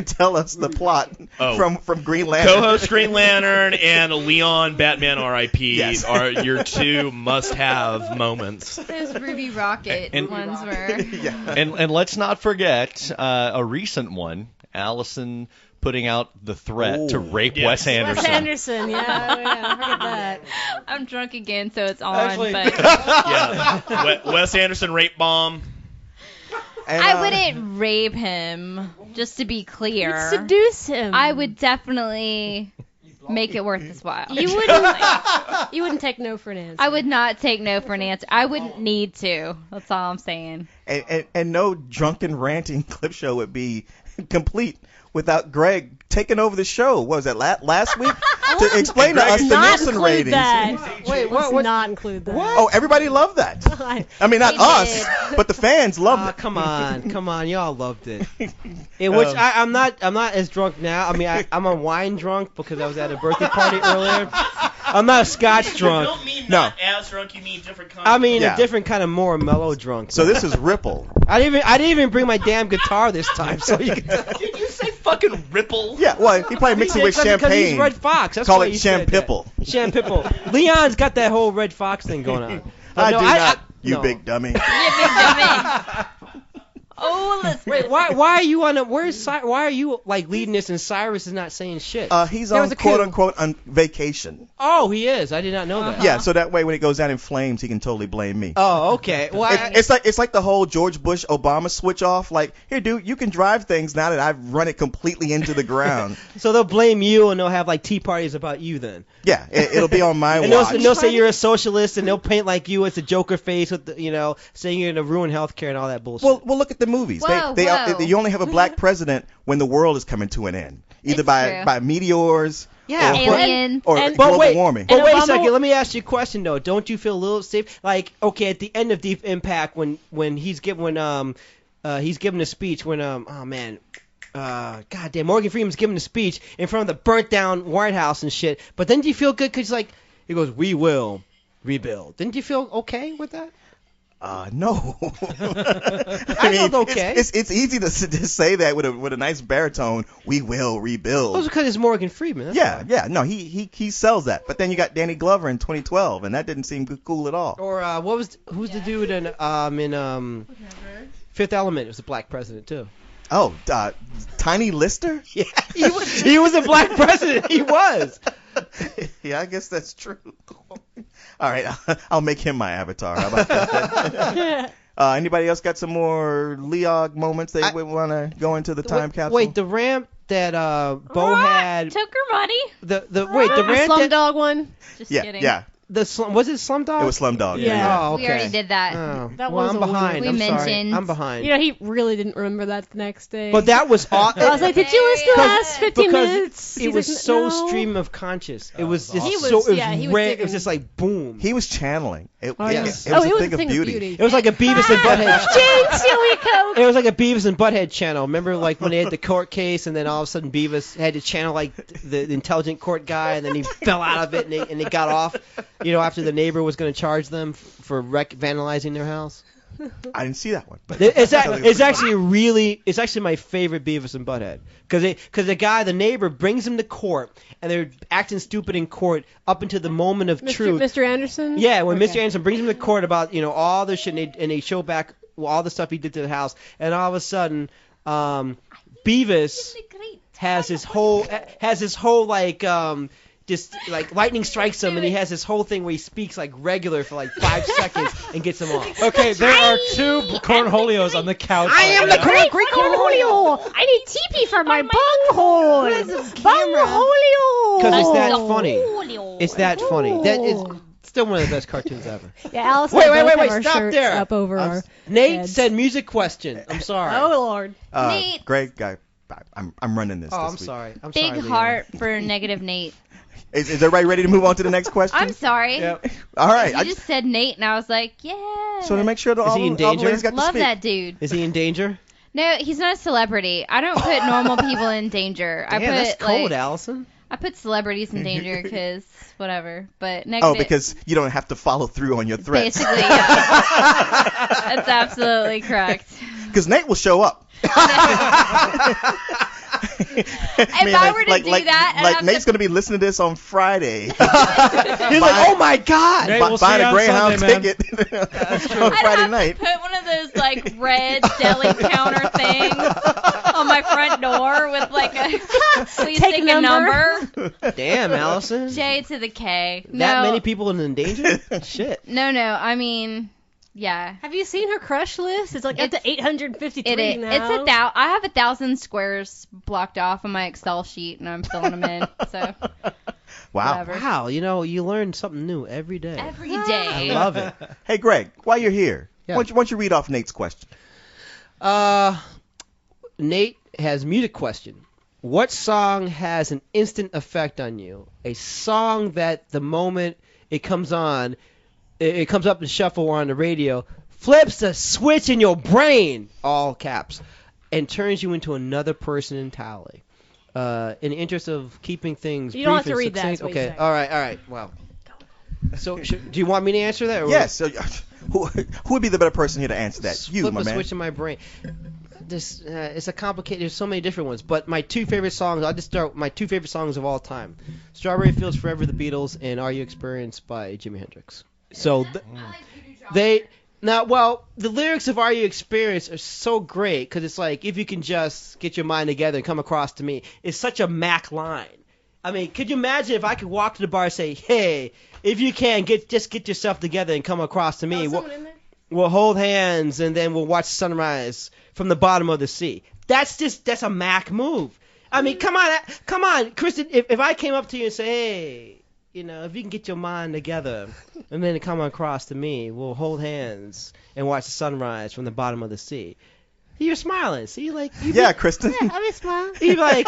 tell us the plot from Green Lantern. Co-host Green Lantern and Leon Batman R.I.P. Yes. are your two must-have moments. Those Ruby Rocket ones were. Yeah. And let's not forget a recent one, Allison putting out the threat to rape Yes. Wes Anderson. Wes Anderson, yeah, forget that. I'm drunk again, so it's on. Actually- but Yeah, Wes Anderson rape bomb. And, I wouldn't rape him. Just to be clear, You'd seduce him. I would definitely make it worth his while. You wouldn't. You wouldn't take no for an answer. I would not take no for an answer. I wouldn't need to. That's all I'm saying. And no drunken ranting clip show would be complete without Greg taking over the show. What was that, last week? To explain to us the not Nielsen include ratings. that. Wait, Let's what? not include that. Oh, everybody loved that. I mean, not They us, did. but the fans loved Oh, it. come on, y'all loved it. In which I'm not as drunk now. I mean, I'm a wine drunk because I was at a birthday party earlier. I'm not a Scotch drunk. Don't mean No. not as God's drunk, you mean different kind. I mean, Yeah. a different kind of more mellow drunk. So this is Ripple. I didn't even bring my damn guitar this time, so you can. Did you say fucking Ripple? Yeah, well, he probably mixed it with Because champagne. he's Red Fox. That's Call why it he said that. Champipple. Champipple. Leon's got that whole Red Fox thing going on. But I no, do not, you no. big dummy. You big dummy. Oh, listen. Wait, why are you on a? Why are you like leading this and Cyrus is not saying shit? He's There on was a quote coup. unquote on vacation. Oh, he is. I did not know that. Yeah, so that way when it goes down in flames, he can totally blame me. Oh, okay. Well, It's like the whole George Bush Obama switch off. Like, here, dude, you can drive things now that I've run it completely into the ground. so they'll blame you and they'll have like tea parties about you then. Yeah, it'll be on my And watch. they'll say you're a socialist and they'll paint like you as a Joker face with the, saying you're gonna ruin healthcare and all that bullshit. Well, look at the movies. Whoa, whoa. You only have a black president when the world is coming to an end, either It's by true. meteors Yeah, Alien. or And- global wait, warming. But wait a Obama- second. Let me ask you a question though. Don't you feel a little safe? Like, okay, at the end of Deep Impact, when he's giving a speech goddamn, Morgan Freeman's giving a speech in front of the burnt down White House and shit. But then do you feel good because he goes, "We will rebuild." Didn't you feel okay with that? No. I felt okay. It's easy to say that with a nice baritone. We will rebuild. Well, it's because it's Morgan Freeman. That's Yeah, why. yeah. No, he sells that. But then you got Danny Glover in 2012, and that didn't seem cool at all. Or who's the dude in Fifth Element? It was a black president too. Oh, Tiny Lister? Yeah, he was a black president. He was. Yeah, I guess that's true. All right, I'll make him my avatar. How about that? Anybody else got some more Leog moments they would want to go into the time capsule? Wait, the ramp that Bo had. Took her money. The The ramp that Slumdog one. Just yeah, kidding. yeah. was it Slumdog? It was Slumdog. Yeah. Oh, okay. We already did that. Oh, That well, was I'm a weird- behind. We I'm sorry. mentioned- I'm behind. He really didn't remember that the next day. But that was awesome. I was like, did you listen to the last 15 because minutes? it He was doesn't so know. stream of conscious. It was just He was- so. It was yeah, he was red. It digging. was just like boom. He was channeling. It Oh, was yeah. a It thing of beauty. It was like a Beavis and Butthead. Jinx, here we go. It was like a Beavis and Butthead channel. Remember, like when they had the court case, and then all of a sudden Beavis had to channel like the intelligent court guy, and then he fell out of it, and they got off. After the neighbor was going to charge them for vandalizing their house. I didn't see that one. But It's actually my favorite Beavis and Butthead because the neighbor brings him to court, and they're acting stupid in court up until the moment of truth. Mr. Anderson? Yeah, when Okay. Mr. Anderson brings him to court about all the shit, and they show back all the stuff he did to the house, and all of a sudden, Beavis has his whole just like lightning strikes him, and he has this whole thing where he speaks like regular for like 5 seconds and gets him off. Okay, there are two cornholios on the couch. I am the Great cornholio! I need teepee for my bunghole! Bunghole! Because it's that funny. It's that funny. That is still one of the best cartoons ever. Yeah, Alice Wait, and I wait, both wait, have our stop shirts there. up over our Nate heads. said music question. I'm sorry. Oh, Lord. Nate. Greg, I'm running this. Oh, this I'm week. sorry. I'm Big sorry. Leon. heart for negative Nate. Is everybody ready to move on to the next question? I'm sorry. Yep. All right. You just said Nate, and I was like, yeah. So to make sure that Is all, he in all the danger? ladies got to Love speak. that dude. Is he in danger? No, he's not a celebrity. I don't put normal people in danger. I Damn, put that's cold, like, Allison. I put celebrities in danger because whatever. But negative. Oh, because you don't have to follow through on your threats. Basically, yeah. That's absolutely correct. Because Nate will show up. If I were to do that, I'd like have Nate's to- gonna be listening to this on Friday. He's like, oh my God. Nate, we'll see buying you a on Greyhound Sunday, man. ticket on I'd Friday have night. to put one of those like red deli counter things on my front door with like a please Take take a number. Damn, Allison. J to the K. No, That many people in danger? Shit. no. I mean, yeah. Have you seen her crush list? It's like up to 853 It is. now. It's I have 1,000 squares blocked off on my Excel sheet, and I'm filling them in. So Wow. whatever. Wow, you learn something new every day. Every day. I love it. Hey, Greg, while you're here, Yeah. why don't you read off Nate's question? Nate has music question. What song has an instant effect on you? A song that the moment it comes on, it comes up in shuffle or on the radio, flips a switch in your brain, all caps, and turns you into another person entirely. In the interest of keeping things You don't brief have to and read that, succinct. is what you're Okay, saying. all right. Wow. So, do you want me to answer that? Or Yes. So, who would be the better person here to answer that? You, flip my a man. switch in my brain. This it's a complicated. There's so many different ones, but my two favorite songs. I'll just start with my two favorite songs of all time: "Strawberry Fields Forever," the Beatles, and "Are You Experienced" by Jimi Hendrix. So the lyrics of "Are You Experienced" are so great because it's like, if you can just get your mind together and come across to me. It's such a Mac line. I mean, could you imagine if I could walk to the bar and say, "Hey, if you can get yourself together and come across to me. We'll hold hands and then we'll watch sunrise from the bottom of the sea." That's a Mac move. I mean, come on, Kristen. If I came up to you and say, "Hey, if you can get your mind together and then come across to me, we'll hold hands and watch the sunrise from the bottom of the sea." You're smiling. See, like Kristen. Yeah, I'll be smiling. You're like,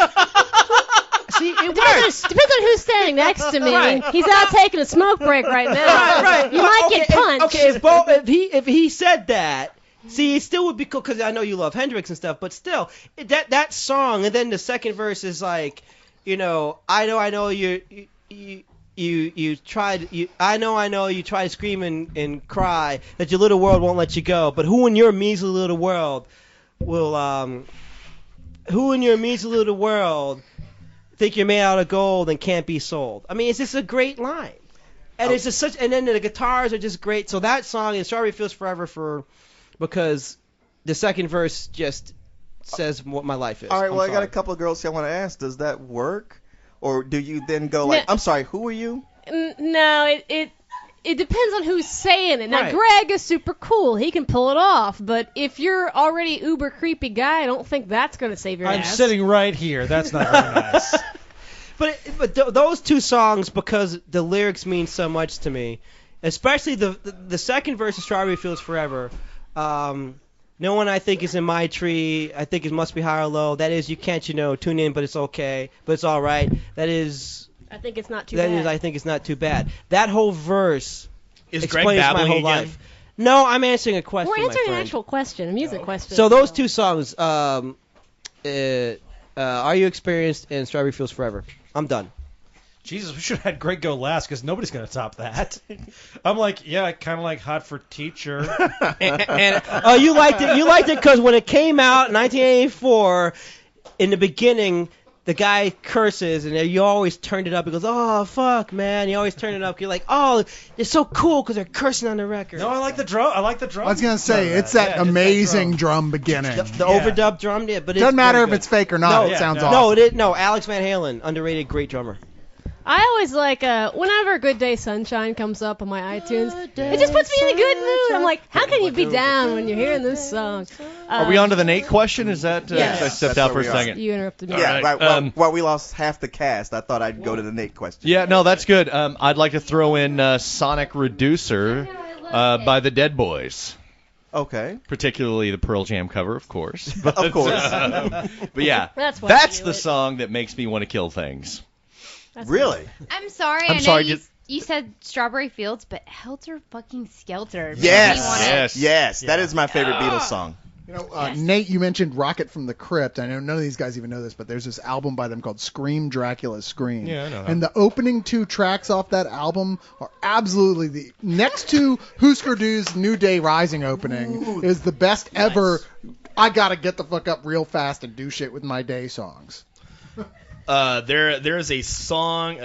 see, it works. Depends on who's standing next to me. Right. He's out taking a smoke break right now. Right. You might get punched. If he said that, see, it still would be cool because I know you love Hendrix and stuff, but still, that song, and then the second verse is like, I know you tried to scream and cry that your little world won't let you go, but who in your measly little world think you're made out of gold and can't be sold? I mean, it's just a great line. And it's just and then the guitars are just great. So that song is "Strawberry Fields Forever" because the second verse just says what my life is. All right, I got a couple of girls here I want to ask. Does that work? Or do you then go like, "I'm sorry, who are you?" No, it depends on who's saying it. Now, Right. Greg is super cool. He can pull it off. But if you're already uber creepy guy, I don't think that's going to save your I'm ass. sitting right here. That's not very nice. But those two songs, because the lyrics mean so much to me, especially the second verse of "Strawberry Fields Forever." No one I think is in my tree. I think it must be high or low. That is, you can't, tune in, but it's okay, but it's all right. That is, I think it's not too that bad. is, I think it's not too bad. That whole verse Is Greg explains my babbling whole again? life. No, I'm answering a question. We're answering my an friend. actual question, a music question. So those two songs, "Are You Experienced" and "Strawberry Fields Forever." I'm done. Jesus, we should have had Greg go last because nobody's going to top that. I'm like, yeah, kind of like Hot for Teacher. And you liked it. You liked it because when it came out in 1984, in the beginning, the guy curses, and you always turned it up. He goes, "Oh fuck, man!" You always turn it up. You're like, "Oh, it's so cool because they're cursing on the record." No, I like the drum. I like the drum. I was gonna say it's that amazing drum beginning. The overdub drum, yeah, but Doesn't matter if very it's fake or not. No, it sounds good. awesome. No, Alex Van Halen, underrated, great drummer. I always like whenever "Good Day Sunshine" comes up on my iTunes, it just puts me in a good mood. I'm like, how can you be down when you're hearing this song? Are we on to the Nate question? Is that? Yes. I stepped That's out for where a we are. second. You interrupted me. Yeah, right. while we lost half the cast, I thought I'd go to the Nate question. Yeah, no, that's good. I'd like to throw in Sonic Reducer by the Dead Boys. Okay. Particularly the Pearl Jam cover, of course. But, Of course. but yeah, That's why that's I knew the it. song that makes me want to kill things. That's Really? I'm sorry. I'm I know sorry, you said Strawberry Fields, but Helter fucking Skelter. makes Yes. me wanna- Yes. Yes, that is my favorite Beatles song. Nate, you mentioned Rocket from the Crypt. I know none of these guys even know this, but there's this album by them called Scream, Dracula Scream. Yeah, I know that. And the opening two tracks off that album are absolutely the next to Husker Du's New Day Rising opening is the best ever. I gotta get the fuck up real fast and do shit with my day songs. There is a song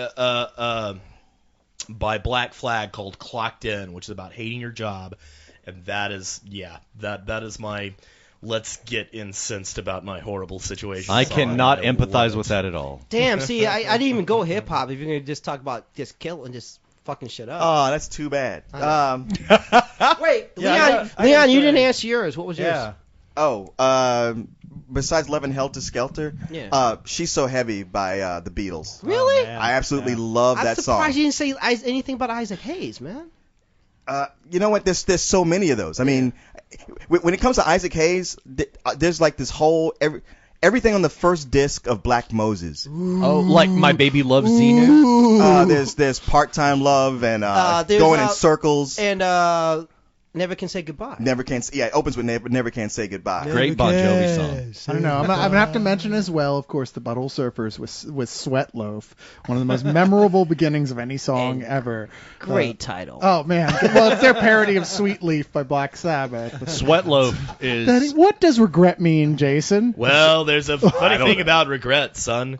by Black Flag called "Clocked In," which is about hating your job, and that is my let's get incensed about my horrible situation. I song. cannot I love empathize it. with that at all. Damn, see, I didn't even go hip hop. If you're gonna just talk about just kill and just fucking shit up. Oh, that's too bad. Wait, Yeah, I Leon, gotta you say- didn't answer yours. What was yours? Yeah. Besides Love and Helter Skelter, Yeah. She's So Heavy by the Beatles. Really? man. I absolutely love I'm that surprised song. you didn't say anything about Isaac Hayes, man. You know what? There's so many of those. I mean, when it comes to Isaac Hayes, there's like this whole everything on the first disc of Black Moses. Oh, like My Baby Loves Xenu? There's Part-Time Love and There's, Going in Circles. And Never Can Say Goodbye. It opens with Never Can Say Goodbye. Great Bon Jovi song. I don't know. I'm gonna have to mention as well, of course, the Butthole Surfers with Sweat Loaf, one of the most memorable beginnings of any song ever. Great title. Oh man, well it's their parody of Sweet Leaf by Black Sabbath. Sweat Loaf is. Daddy, what does regret mean, Jason? Well, there's a funny thing know. about regret, son.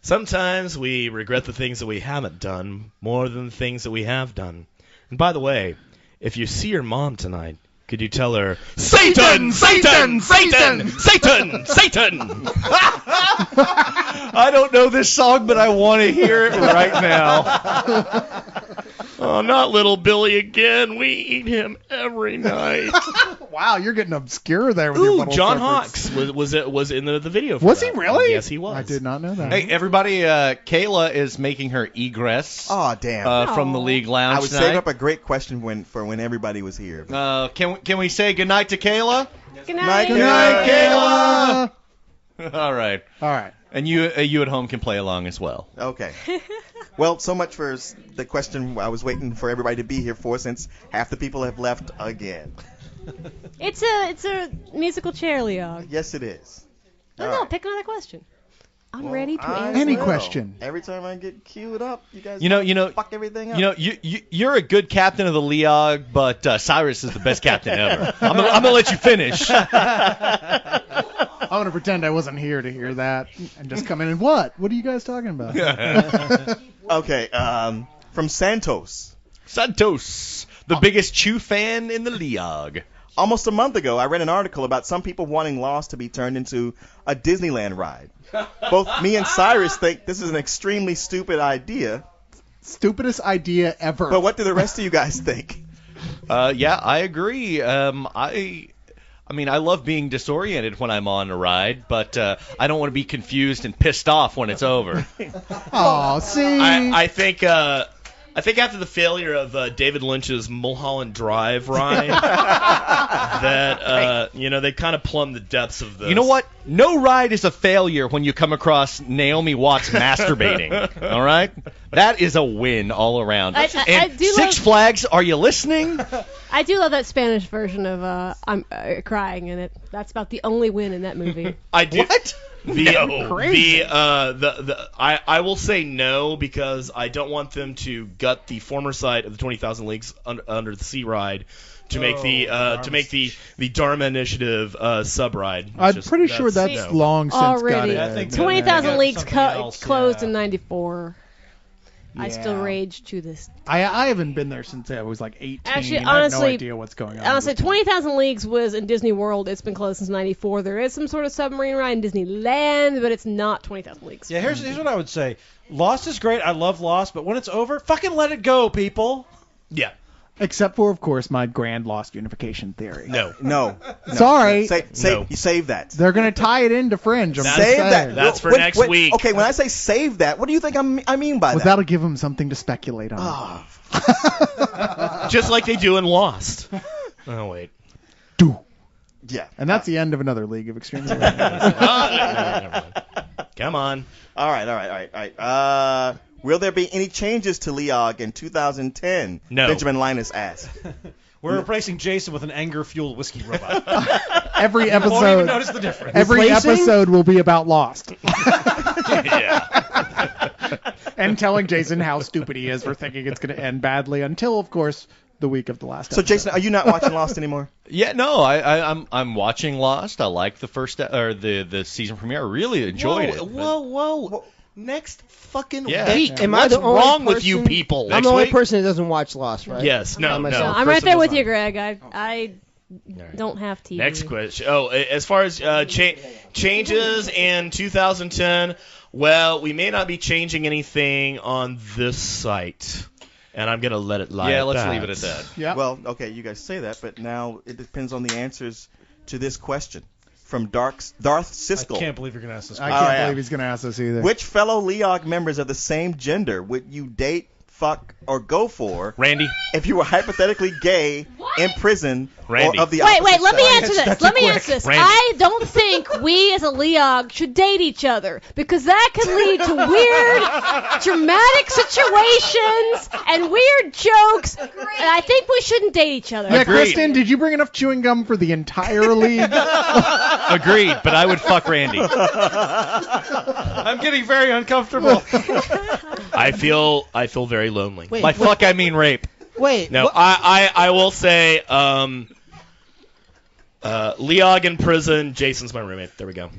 Sometimes we regret the things that we haven't done more than the things that we have done. And by the way, if you see your mom tonight, could you tell her, Satan, Satan, Satan, Satan, Satan? I don't know this song, but I want to hear it right now. Oh, not little Billy again. We eat him every night. Wow, you're getting obscure there with your Ooh, Butthole John Surfers. Hawks was in the video for Was that. he really? Yes, he was. I did not know that. Hey, everybody, Kayla is making her egress Oh, damn. from the League Lounge I would tonight. save up a great question for when everybody was here. Can we say goodnight to Kayla? Good night. Good night, Kayla. All right. All right. And you at home can play along as well. Okay. Well, so much for the question I was waiting for everybody to be here for, since half the people have left again. It's a musical chair, Leog. Yes, it is. No, All no, right. pick another question. I'm Well, ready to I answer. Any will. question. Every time I get queued up, you guys You know, fuck everything up. you're a good captain of the Leog, but Cyrus is the best captain ever. I'm gonna let you finish. I'm gonna pretend I wasn't here to hear that and just come in and what? What are you guys talking about? Okay, from Santos. Santos, the biggest Chew fan in the Leog. Almost a month ago, I read an article about some people wanting Lost to be turned into a Disneyland ride. Both me and Cyrus think this is an extremely stupid idea, Stupidest idea ever. but what do the rest of you guys think? Yeah, I agree. I mean, I love being disoriented when I'm on a ride, but I don't want to be confused and pissed off when it's over. Oh, see. I think after the failure of David Lynch's Mulholland Drive ride, that they kind of plumbed the depths of this. You know what? No ride is a failure when you come across Naomi Watts masturbating. All right? That is a win all around. I And do Six love- Flags, are you listening? I do love that Spanish version of I'm crying in it. That's about the only win in that movie. I do. What? I will say no because I don't want them to gut the former site of the 20,000 Leagues Under the Sea ride to make the Dharma Initiative sub ride. I'm pretty sure that's long since Already. got I it. think 20,000 Yeah. Leagues Something else, closed yeah. in '94. I still Yeah. rage to this. I haven't been there since I was like 18. Actually, I have no honestly- idea what's going on. Honestly, 20,000 Leagues was in Disney World. It's been closed since '94. There is some sort of submarine ride in Disneyland, but it's not 20,000 Leagues. Yeah, here's what I would say. Lost is great. I love Lost, but when it's over, fucking let it go, people. Yeah. Except for, of course, my grand Lost unification theory. No. Sorry. You save that. They're going to tie it into Fringe. I'm That's- just Save saying. that. That's for next week. Okay, when I say save that, what do you think I mean by Well, that? that'll give them something to speculate on. Oh, Just like they do in Lost. Oh wait. yeah. And that's the end of another League of Extreme. Come on. All right. Will there be any changes to Leog in 2010? No. Benjamin Linus asked. We're replacing Jason with an anger-fueled whiskey robot. Every You won't even episode, notice the difference. every Replacing? episode will be about Lost. Yeah. And telling Jason how stupid he is for thinking it's going to end badly until, of course, the week of the last So, episode. Jason, are you not watching Lost anymore? Yeah, no, I'm watching Lost. I like the first or the season premiere. I really enjoyed it. but- Whoa. Next fucking Yeah. week. Am I What's the only wrong with you person- people? I'm the only person that doesn't watch Lost, right? Yes. No. I'm No. myself. I'm right Person there with does you, not. Greg. I don't have TV. Next question. Oh, as far as changes in 2010, well, we may not be changing anything on this site, and I'm gonna let it lie. Yeah, at let's that. leave it at that. Yeah. Well, okay, you guys say that, but now it depends on the answers to this question from Darth Siskel. I can't believe you're going to ask this I question. can't Oh, yeah. believe he's going to ask us either. Which fellow Leog members of the same gender would you date, fuck, or go for Randy. if you were hypothetically gay in prison Randy. or of the Wait, opposite let me sex. answer this. That's Let me quick. answer this. Randy. I don't think we as a Leog should date each other because that can lead to weird, dramatic situations and weird jokes. And I think we shouldn't date each other. Yeah, Agreed. Kristen, did you bring enough chewing gum for the entire league? Agreed, but I would fuck Randy. I'm getting very uncomfortable. I feel very lonely. Wait, By fuck, I mean rape. wait. No, what- I will say, Leog in prison. Jason's my roommate. There we go.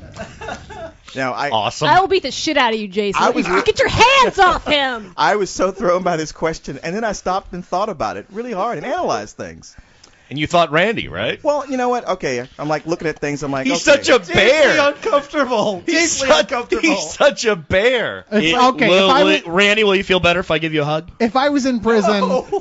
Now, Awesome. I will beat the shit out of you, Jason. I was- Get your hands off him. I was so thrown by this question, and then I stopped and thought about it really hard and analyzed things. And you thought Randy, right? Well, you know what? Okay, I'm like looking at things. I'm like, He's okay. such a bear. uncomfortable. He's such a bear. It's okay. Randy, will you feel better if I give you a hug? If I was in prison,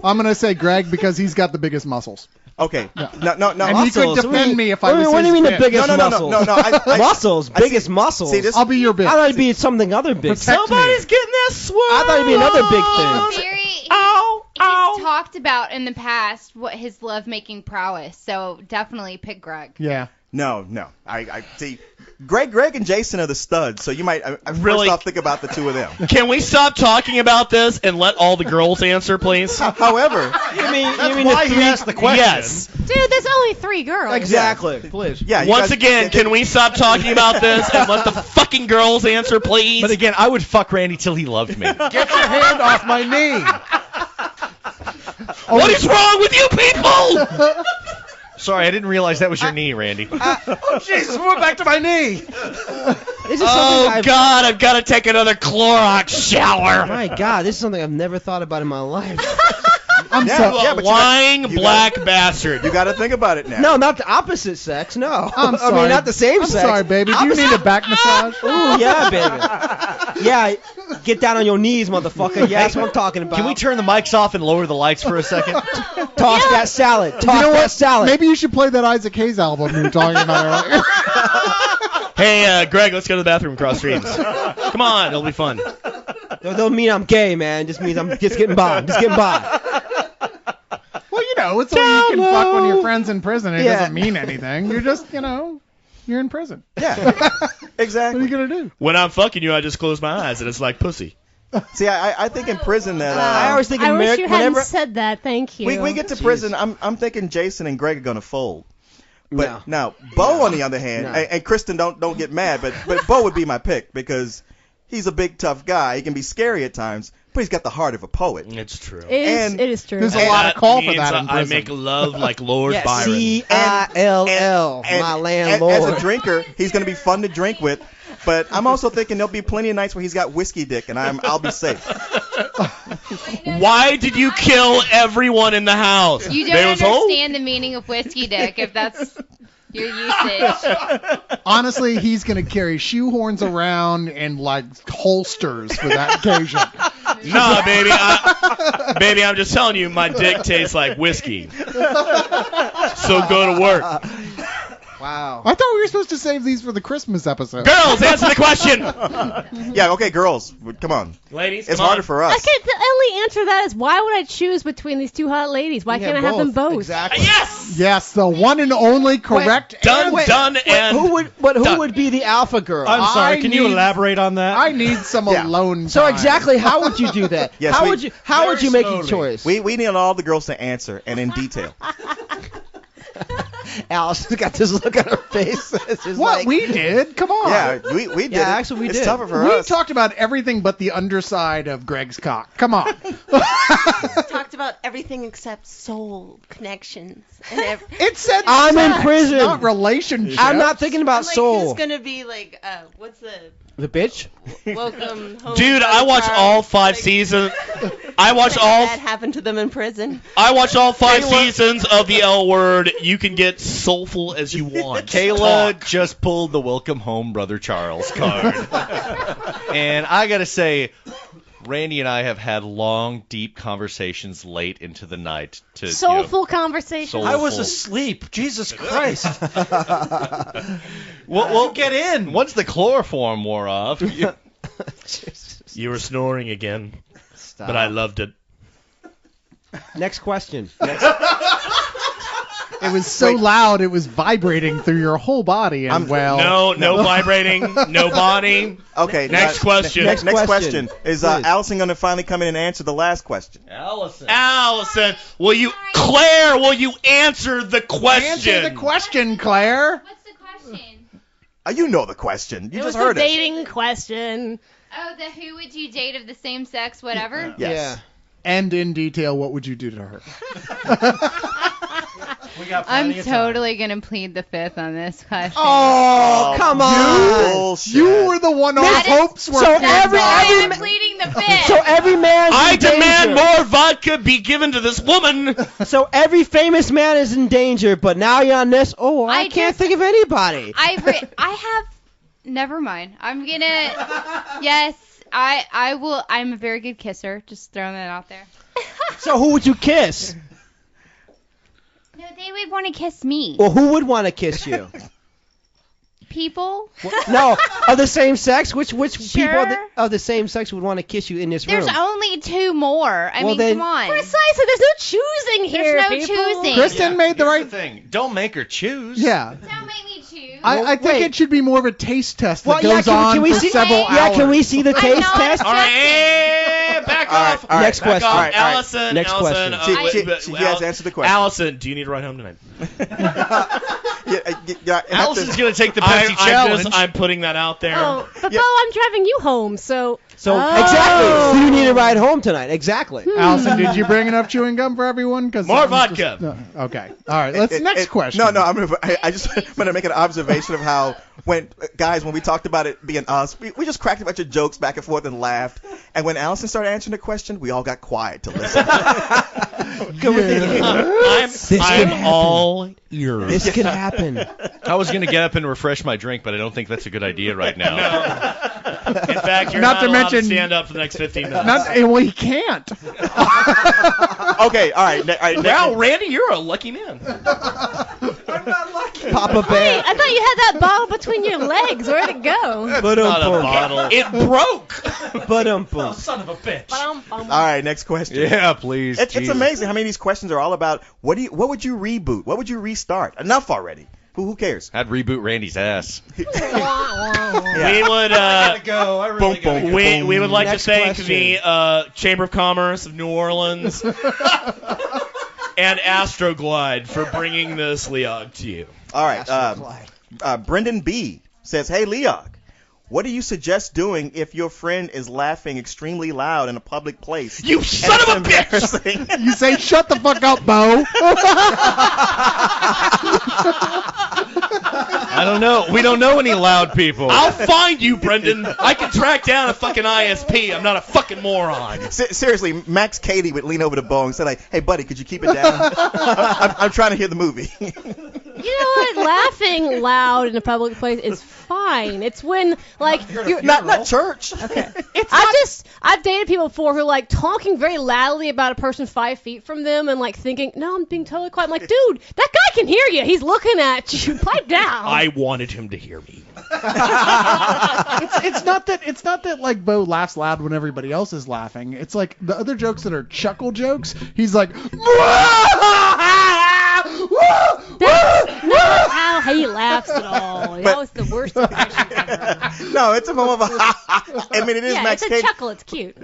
I'm going to say Greg because he's got the biggest muscles. Okay. No. And he could Muscles. defend me if I was What do his you mean the bitch. biggest No. muscles? I Muscles, I see- biggest muscles. See, this. I'll be your bitch. I thought it'd be something other big. Protect me. Somebody's getting that swole. I thought it'd be another big thing. Theory, he's Ow. talked about in the past what his lovemaking prowess, so definitely pick Greg. Yeah. No. I see. Greg and Jason are the studs, so you might Really? first off think about the two of them. Can we stop talking about this and let all the girls answer, please? However, You mean Why the he asked the question? Yes. Dude, there's only 3 girls. Exactly. Please. yeah. you Once guys- again, can we stop talking about this and let the fucking girls answer, please? But again, I would fuck Randy till he loved me. Get your hand off my knee. What is wrong with you people? Sorry, I didn't realize that was your knee, Randy. Oh, Jesus, we went back to my knee. This is something Oh, God, I've got to take another Clorox shower. My God, this is something I've never thought about in my life. I'm Yeah, so. yeah, but Lying you black bastard. You got to think about it now. No, not the opposite sex. No. I'm I sorry. mean, not the same I'm sex. sorry, baby. Do you need a back massage? Ooh, yeah, baby. Yeah, get down on your knees, motherfucker. Yeah, that's what I'm talking about. Can we turn the mics off and lower the lights for a second? toss that salad? Toss You know that what? salad. Maybe you should play that Isaac Hayes album you were talking about earlier. Hey, Greg, let's go to the bathroom across streams. Come on, it'll be fun. Don't mean I'm gay, man. Just means I'm just getting by. Just getting by. Well, you know, it's only you can fuck one of your friends in prison. It Yeah. doesn't mean anything. You're just, you're in prison. Yeah. What Exactly. are you going to do? When I'm fucking you, I just close my eyes and it's like pussy. See, I think in prison that I always think I wish America. you hadn't Whenever said that. Thank you. we get to prison, I'm thinking Jason and Greg are gonna fold. But No. now Bo, on the other hand, No. and Kristen, don't get mad, but Bo would be my pick because he's a big tough guy. He can be scary at times, but he's got the heart of a poet. It's true. And It is true. there's a lot of call for means that in I prison. make love like Lord yeah, Byron. CILL, And my as landlord. a drinker, he's gonna be fun to drink with. But I'm also thinking there'll be plenty of nights where he's got whiskey dick, and I'll be safe. Why did you kill everyone in the house? You There don't was hope? understand the meaning of whiskey dick if that's your usage. Honestly, he's going to carry shoehorns around and, holsters for that occasion. Nah, baby, I'm just telling you, my dick tastes like whiskey. So go to work. Wow. I thought we were supposed to save these for the Christmas episode. Girls, answer the question. Yeah, okay, girls, come on. Ladies, It's come harder on. for I us. can't. The only answer to that is why would I choose between these 2 hot ladies? Why can't I have them both? Exactly. Yes. Yes, the one and only correct Done, answer. done, and Who done. would be the alpha girl? I'm sorry. I Can you need- elaborate on that? I need some Yeah. alone So time. exactly, how would you do that? Yes, how we- would you? How would you make your choice? We need all the girls to answer, and in detail. Allison's got this look on her face. It's just What like, we did? Come on. Yeah, we did. Yeah, it. actually, we it's did. tougher for We us. talked about everything but the underside of Greg's cock. Come on. Talked about everything except soul connections. And It said I'm in sex, prison. not relationship. I'm not thinking about like, soul. who's gonna be like, what's the The bitch. welcome home? Dude, I Brother watched Charles? all 5 Like, seasons. I watched something all. That happened to them in prison. I watched all 5 seasons of the L Word. You can get soulful as you want. Kayla Talk. just pulled the Welcome Home Brother Charles card. And I got to say, Randy and I have had long, deep conversations late into the night. Soulful conversation. soul- I was asleep. Jesus Christ. Well, Get in. once the chloroform wore off, You were snoring again, Stop. but I loved it. Next question. It was so loud, it was vibrating through your whole body. And no vibrating, no body. Okay. Next question. Next question. Is Allison going to finally come in and answer the last question? Allison, will you answer the question? Answer the question, Claire. What's the question? You know the question. You It just was heard a it. dating question. Oh, the who would you date of the same sex, whatever? Yes. And in detail, what would you do to her? We got I'm plenty of time. totally going to plead the fifth on this question. Oh, come on. Bullshit. You were the one our That is- hopes were. So pinned every- on. I'm pleading the fifth. So every man's I in danger. demand more vodka be given to this woman. So every famous man is in danger, but now you're on this. Oh, I can't just- think of anybody. I have. Never mind. I'm gonna. Yes, I will. I'm a very good kisser. Just throwing that out there. So who would you kiss? No, they would want to kiss me. Or who would want to kiss you? People. No, of the same sex. Which people Sure. of the same sex would want to kiss you in this There's room? only two more. I Well, mean, then- come on. Precisely. There's no choosing here. no people. choosing. Kristen made the right. thing. Don't make her choose. Yeah. Don't make me choose. I think wait. it should be more of a taste test that Well, yeah, goes can on we for see? several Yeah, hours. Yeah, can we see the I'm taste not test? All right, hey, back All right, off. all right. Next Back question. off. All right, all right. Allison. Next Allison. question. She has answered the question. Allison, do you need a ride home tonight? Allison's going to take the Pepsi challenge. I'm putting that out there. Oh, but Bo, I'm driving you home, so. So Oh. exactly, do you need a ride home tonight? Exactly. Allison, did you bring enough chewing gum for everyone? More vodka. Okay. All right. Let's next question. No, I just want to make an observation of how when we talked about it being us, we just cracked a bunch of jokes back and forth and laughed. And when Allison started answering the question, we all got quiet to listen. I'm all ears. This could happen. I was going to get up and refresh my drink, but I don't think that's a good idea right now. In fact, you're Not not, to allowed mention- to stand up for the next 15 minutes. Well, he can't. Okay, all right. Wow, Randy, you're a lucky man. Papa Hey, Bear. I thought you had that bottle between your legs. Where'd it go? Not a bottle. It broke. Ba-dum-bum. Son of a bitch. All right, next question. Yeah, please. It's Jesus. amazing how many of these questions are all about what would you reboot? What would you restart? Enough already. Who cares? I'd reboot Randy's ass. We would Go. I really gotta go. we would like Next to thank question. the Chamber of Commerce of New Orleans and Astroglide for bringing this Leog to you. All right. Brendan B says, "Hey Leog, what do you suggest doing if your friend is laughing extremely loud in a public place? You son of a bitch! bitch! You say, shut the fuck up, Bo. I don't know. We don't know any loud people. I'll find you, Brendan. I can track down a fucking ISP. I'm not a fucking moron. Seriously, Max Cady would lean over to Bo and say, like, hey, buddy, could you keep it down? I'm trying to hear the movie. You know what? Laughing loud in a public place is fine. It's when, like, you're not church. Okay. I've dated people before who are, like, talking very loudly about a person 5 feet from them and, like, thinking, no, I'm being totally quiet. I'm like, dude, that guy can hear you. He's looking at you. Pipe down. I wanted him to hear me. It's not that like Bo laughs loud when everybody else is laughing. It's like the other jokes that are chuckle jokes. He's like, That's not how he laughs at all. That was the worst impression ever. No, it's a moment of a I mean, it is Yeah, Max it's a Cady. chuckle. It's cute.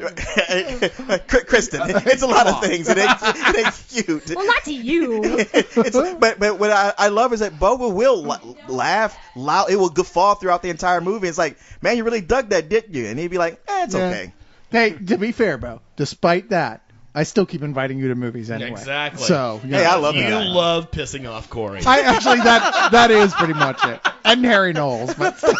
Kristen, it's a lot of things. It ain't cute. Well, not to you. But what I love is that Bo will laugh loud. It will guffaw throughout the entire movie. It's like, man, you really dug that, didn't you? And he'd be like, it's Yeah. okay. hey, to be fair, Bo, despite that, I still keep inviting you to movies anyway. Exactly. So, Hey, I love You that. love pissing off Corey. I actually that is pretty much it. And Harry Knowles, but still.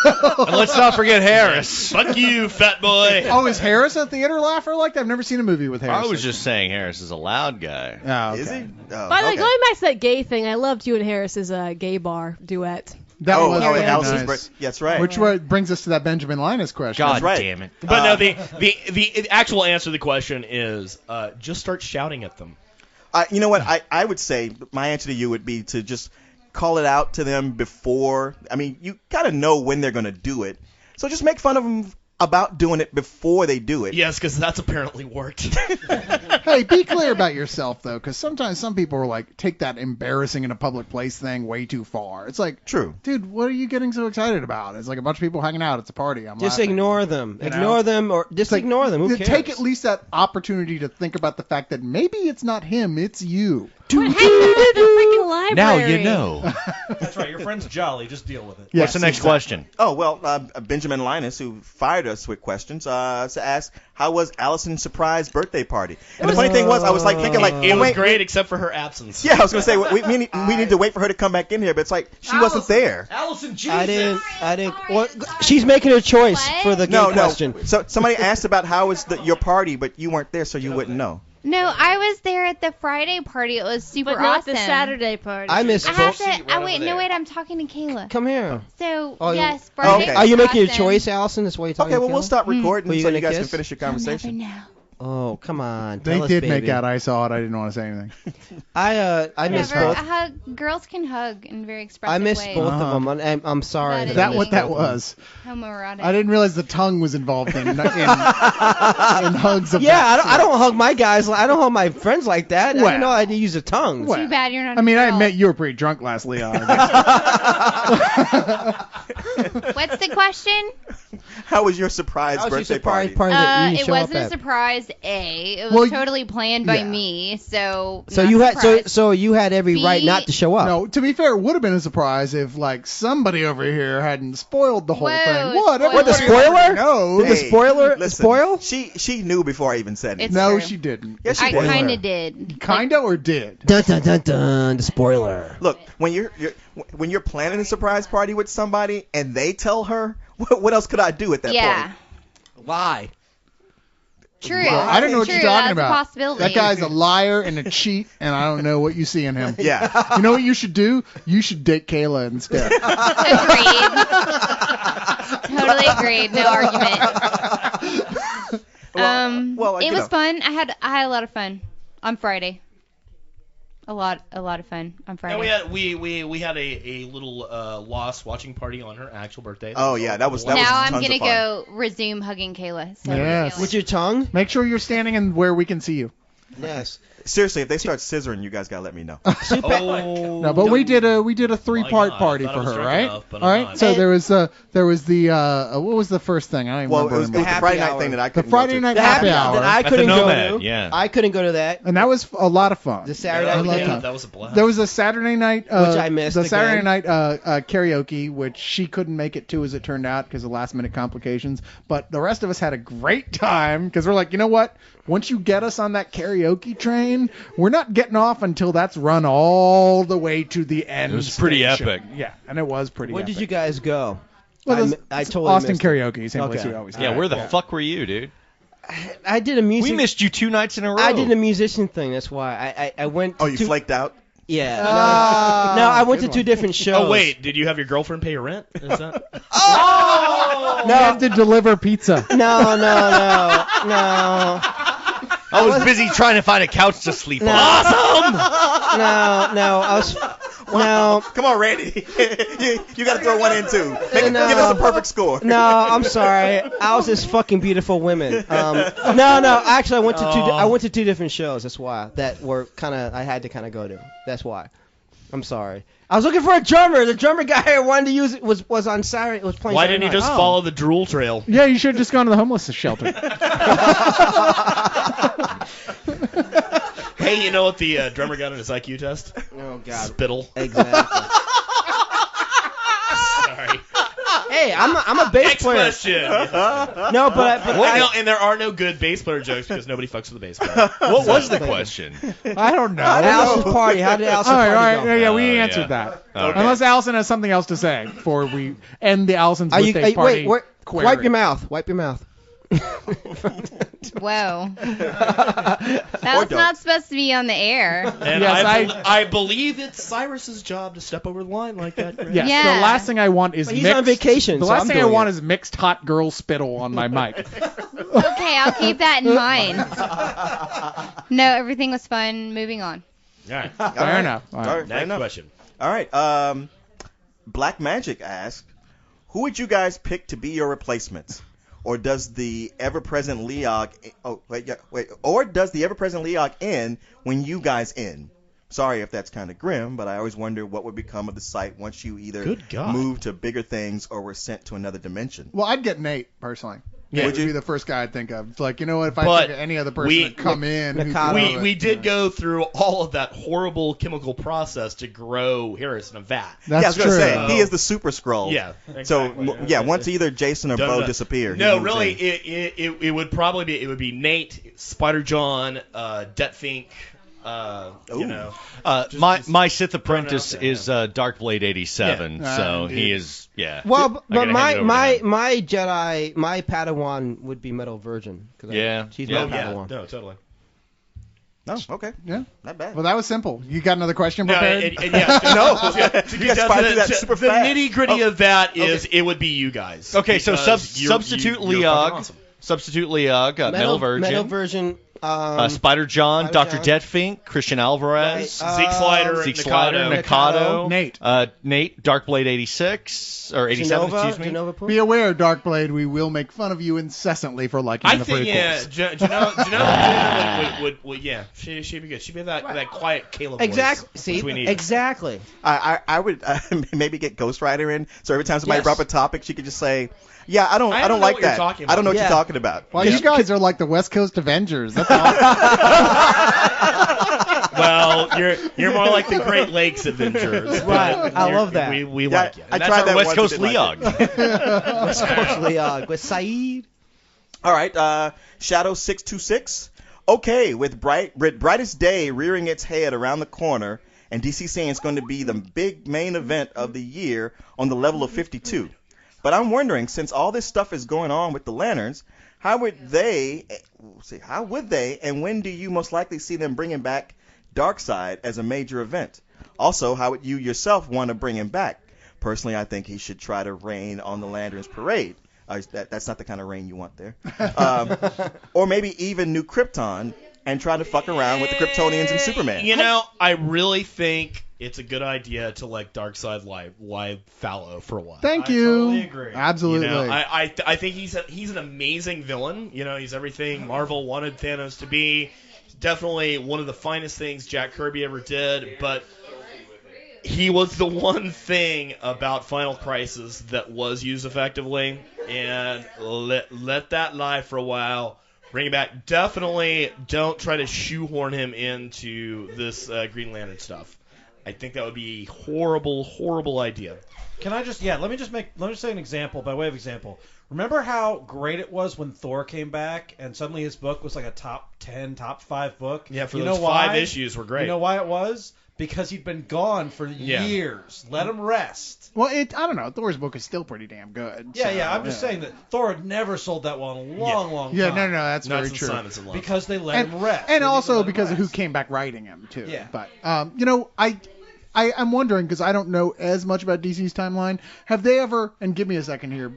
And let's not forget Harris. Fuck you, fat boy. Oh, is Harris a theater laugher like that? I've never seen a movie with Harris. I was just saying Harris is a loud guy. Oh, okay. Is he? Oh, By the way, okay. going back to that gay thing, I loved you and Harris's gay bar duet. That Oh, was oh, very Allison's nice. that's right. Which brings us to that Benjamin Linus question. God right. damn it. But no, the actual answer to the question is just start shouting at them. You know what? I would say my answer to you would be to just call it out to them before. I mean, you gotta know when they're gonna do it. So just make fun of them about doing it before they do it. Yes, because that's apparently worked. Hey, be clear about yourself though, because sometimes some people are like take that embarrassing in a public place thing way too far. It's like, True. dude, what are you getting so excited about? It's like a bunch of people hanging out. It's a party. I'm Just laughing. ignore them. You know? Ignore them, or just ignore them. Who cares? Take at least that opportunity to think about the fact that maybe it's not him, it's you. What happened at the freaking library? Now you know. That's right. Your friend's jolly. Just deal with it. Yes, What's the next question? Oh, well, Benjamin Linus, who fired us with questions, asked, how was Allison's surprise birthday party? And the funny thing was, I was like thinking, like, It oh, was wait, great except for her absence. Yeah, I was going to say, we need to wait for her to come back in here, but it's like, she wasn't there. Allison, Jesus. I didn't. Well, she's making a choice What? for the No, gay no. question. So somebody asked about how was your party, but you weren't there, so you wouldn't know. No, I was there at the Friday party. It was super But not awesome. the Saturday party. I missed I have both. to. right Oh over wait, there. no wait. I'm talking to Kayla. Come here. So Oh, you- yes, Friday. okay. Are you was making a awesome. choice, Allison? That's why you're talking Okay, well, to we'll Kayla? stop recording Were you so you gonna guys can kiss? finish your You'll conversation. never know. Oh, come on. They Tell us, did baby. make out. I saw it. I didn't want to say anything. I missed Whatever. both. Girls can hug in very expressive I missed ways. both Uh-huh. of them. I'm sorry. That Is is that I what missed that both of them. was? Homoerotic. I didn't realize the tongue was involved in hugs of Yeah, that I don't hug my guys. I don't hug my friends like that. I Well. didn't know I had to use the tongue. Well, Too bad you're not. I mean, a I girl. admit you were pretty drunk last, Leon. What's the question? How was your surprise How was your birthday surprise party? party that you didn't It show up wasn't a at? surprise. It was Well, totally planned by yeah. me. So. So not you a had surprise. so you had every right B- not to show up. No, to be fair, it would have been a surprise if like somebody over here hadn't spoiled the whole Whoa, thing. What? spoiler. What, the Everybody spoiler? knows. Did the spoiler listen, spoil? She knew before I even said it. It's No, true. she didn't. Yes, she I did. kind of did. Kinda or did? Dun dun dun dun. The spoiler. Look, when you're planning a surprise party with somebody and they tell her, what else could I do at that Yeah. point? Lie. True. Well, I don't know what True, you're talking that's about. A possibility. That guy's a liar and a cheat, and I don't know what you see in him. Yeah. You know what you should do? You should date Kayla instead. Agreed. Totally agreed. No argument. Well, It you was know. fun. I had a lot of fun on Friday. A lot of fun on Friday. And we had a little lost watching party on her actual birthday. Oh, yeah, that was now I'm tons gonna of fun. go resume hugging Kayla. So Yes. With your tongue? Make sure you're standing in where we can see you. Yes. Seriously, if they start scissoring, you guys gotta let me know. Oh, No, but we did a 3-part God, I party thought I for was her, drunk right? enough, but All I'm right. not. So there was the what was the first thing? I don't even Well, it remember. was anymore. the happy Friday night hour. thing that I The couldn't Friday go to. night The happy that hour, I At the couldn't go Nomad, to. yeah. I couldn't go to that. and that was a lot of fun. The Saturday Yeah, I love yeah, time. that was a blast. There was a Saturday night, Which I missed the again. Saturday night karaoke, which she couldn't make it to, as it turned out, because of last minute complications. But the rest of us had a great time because we're like, you know what? Once you get us on that karaoke train, we're not getting off until that's run all the way to the end. It was pretty station. epic. Yeah, and it was pretty. Where epic. did you guys go? Well, I it's totally Austin missed it. karaoke, same place Okay. we always do. Yeah, where the fuck were you, dude? I did a music. We missed you 2 nights in a row. I did a musician thing. That's why I went. Oh, you to, flaked out? Yeah. Ah, no, I went to good 2 one. different shows. Oh wait, did you have your girlfriend pay your rent? Is that? You have to deliver pizza. No. I was busy trying to find a couch to sleep on. No, I was. No, Come on, Randy. you got to throw one in too. Give us a perfect score. no, I'm sorry. I was just fucking beautiful women. No. Actually, I went to 2 different shows. That's why that were kind of I had to kind of go to. That's why. I'm sorry. I was looking for a drummer. The drummer guy I wanted to use was on Saturday. Was playing. Why Saturday didn't you night. just follow the drool trail? Yeah, you should have just gone to the homeless shelter. Hey, you know what the drummer got on his IQ test? Oh God. Spittle. Exactly. Sorry. Hey, I'm a bass Next player. question. No, but And there are no good bass player jokes because nobody fucks with a bass player. What was the question? I don't know. Allison's party. How did Allison's All right, party all go? right. Yeah, we Oh, answered yeah. that. Okay. Unless Allison has something else to say before we end the Allison's Are you? birthday party. Wait. query. Wipe your mouth. Wipe your mouth. Whoa. That Or was don't. not supposed to be on the air. And Yes, I believe it's Cyrus's job to step over the line like that. Grant. Yes, Yeah. the last thing I want is But he's mixed, on vacation, The so last I'm thing I doing want it. is mixed hot girl spittle on my mic. Okay, I'll keep that in mind. No, everything was fun. Moving on. All right. Fair enough. All right. All right, fair Next enough. question. All right. Black Magic asked, who would you guys pick to be your replacements? or does the ever-present Leog? Or does the ever-present Leog end when you guys end? Sorry if that's kind of grim, but I always wonder what would become of the site once you either moved to bigger things or were sent to another dimension. Well, I'd get Nate personally. Yeah. Would be the first guy I'd think of. It's like, you know what? If I think of any other person to come in, we did go through all of that horrible chemical process to grow Harris in a vat. That's I was gonna true. say he is the Super Skrull. Yeah. Exactly. So once either Jason or Bo disappear. No, really, it would probably be Nate, Spider John, Detfink. My Sith apprentice is Darkblade 87, so he is Well, but my Jedi, my Padawan would be Metal Virgin. She's my Padawan. No, totally. No, okay, yeah, not bad. Well, that was simple. You got another question prepared? No, you guys fired through that super the fast. nitty gritty of that is it would be you guys. Okay, so substitute Leog. awesome. Substitute Leog, Metal Virgin. Metal Virgin. Spider John, Dr. Detfink, Christian Alvarez, Zeke Slider, Nikado, Nate, Darkblade 86 or 87, excuse me. Be aware, Darkblade, we will make fun of you incessantly for liking the prequels. Janelle she'd be good. She'd be that quiet Caleb Exactly. voice. See, We need. exactly. I would maybe get Ghost Rider in, so every time somebody brought up a topic, she could just say, "Yeah, I don't like what that. you're talking I don't know about." what you're talking about." Well, you guys are like the West Coast Avengers. That's all. Well, you're more like the Great Lakes Avengers. Right. I love that. We like you. I tried that West once, Coast I didn't like Leog. it. West Coast Leog with Saeed. All right, Shadow 626. Okay, with Brightest Day rearing its head around the corner, and DC saying it's going to be the big main event of the year on the level of 52. But I'm wondering, since all this stuff is going on with the Lanterns, how would they, and when do you most likely see them bringing back Darkseid as a major event? Also, how would you yourself want to bring him back? Personally, I think he should try to rain on the Lanterns parade. That's not the kind of rain you want there. Or maybe even New Krypton and try to fuck around with the Kryptonians and Superman. You know, I really think it's a good idea to let Darkseid lie fallow for a while. Thank you. Totally agree. Absolutely. You know, I think he's an amazing villain. You know, he's everything Marvel wanted Thanos to be. Definitely one of the finest things Jack Kirby ever did, but he was the one thing about Final Crisis that was used effectively, and let that lie for a while. Bring him back. Definitely don't try to shoehorn him into this Green Lantern stuff. I think that would be a horrible, horrible idea. Can I just let me just say an example by way of example. Remember how great it was when Thor came back and suddenly his book was like a top 10, top 5 book? Yeah, for you those know why? 5 issues were great. You know why it was? Because he'd been gone for years. Let him rest. Well, I don't know. Thor's book is still pretty damn good. Yeah. I'm just saying that Thor had never sold that well in a long Yeah, time. no, that's Not very since true. Silence and Love. Because they let him rest. And They also let him because of who rest. came back writing him, too. Yeah. But, I'm wondering, because I don't know as much about DC's timeline, have they ever, and give me a second here,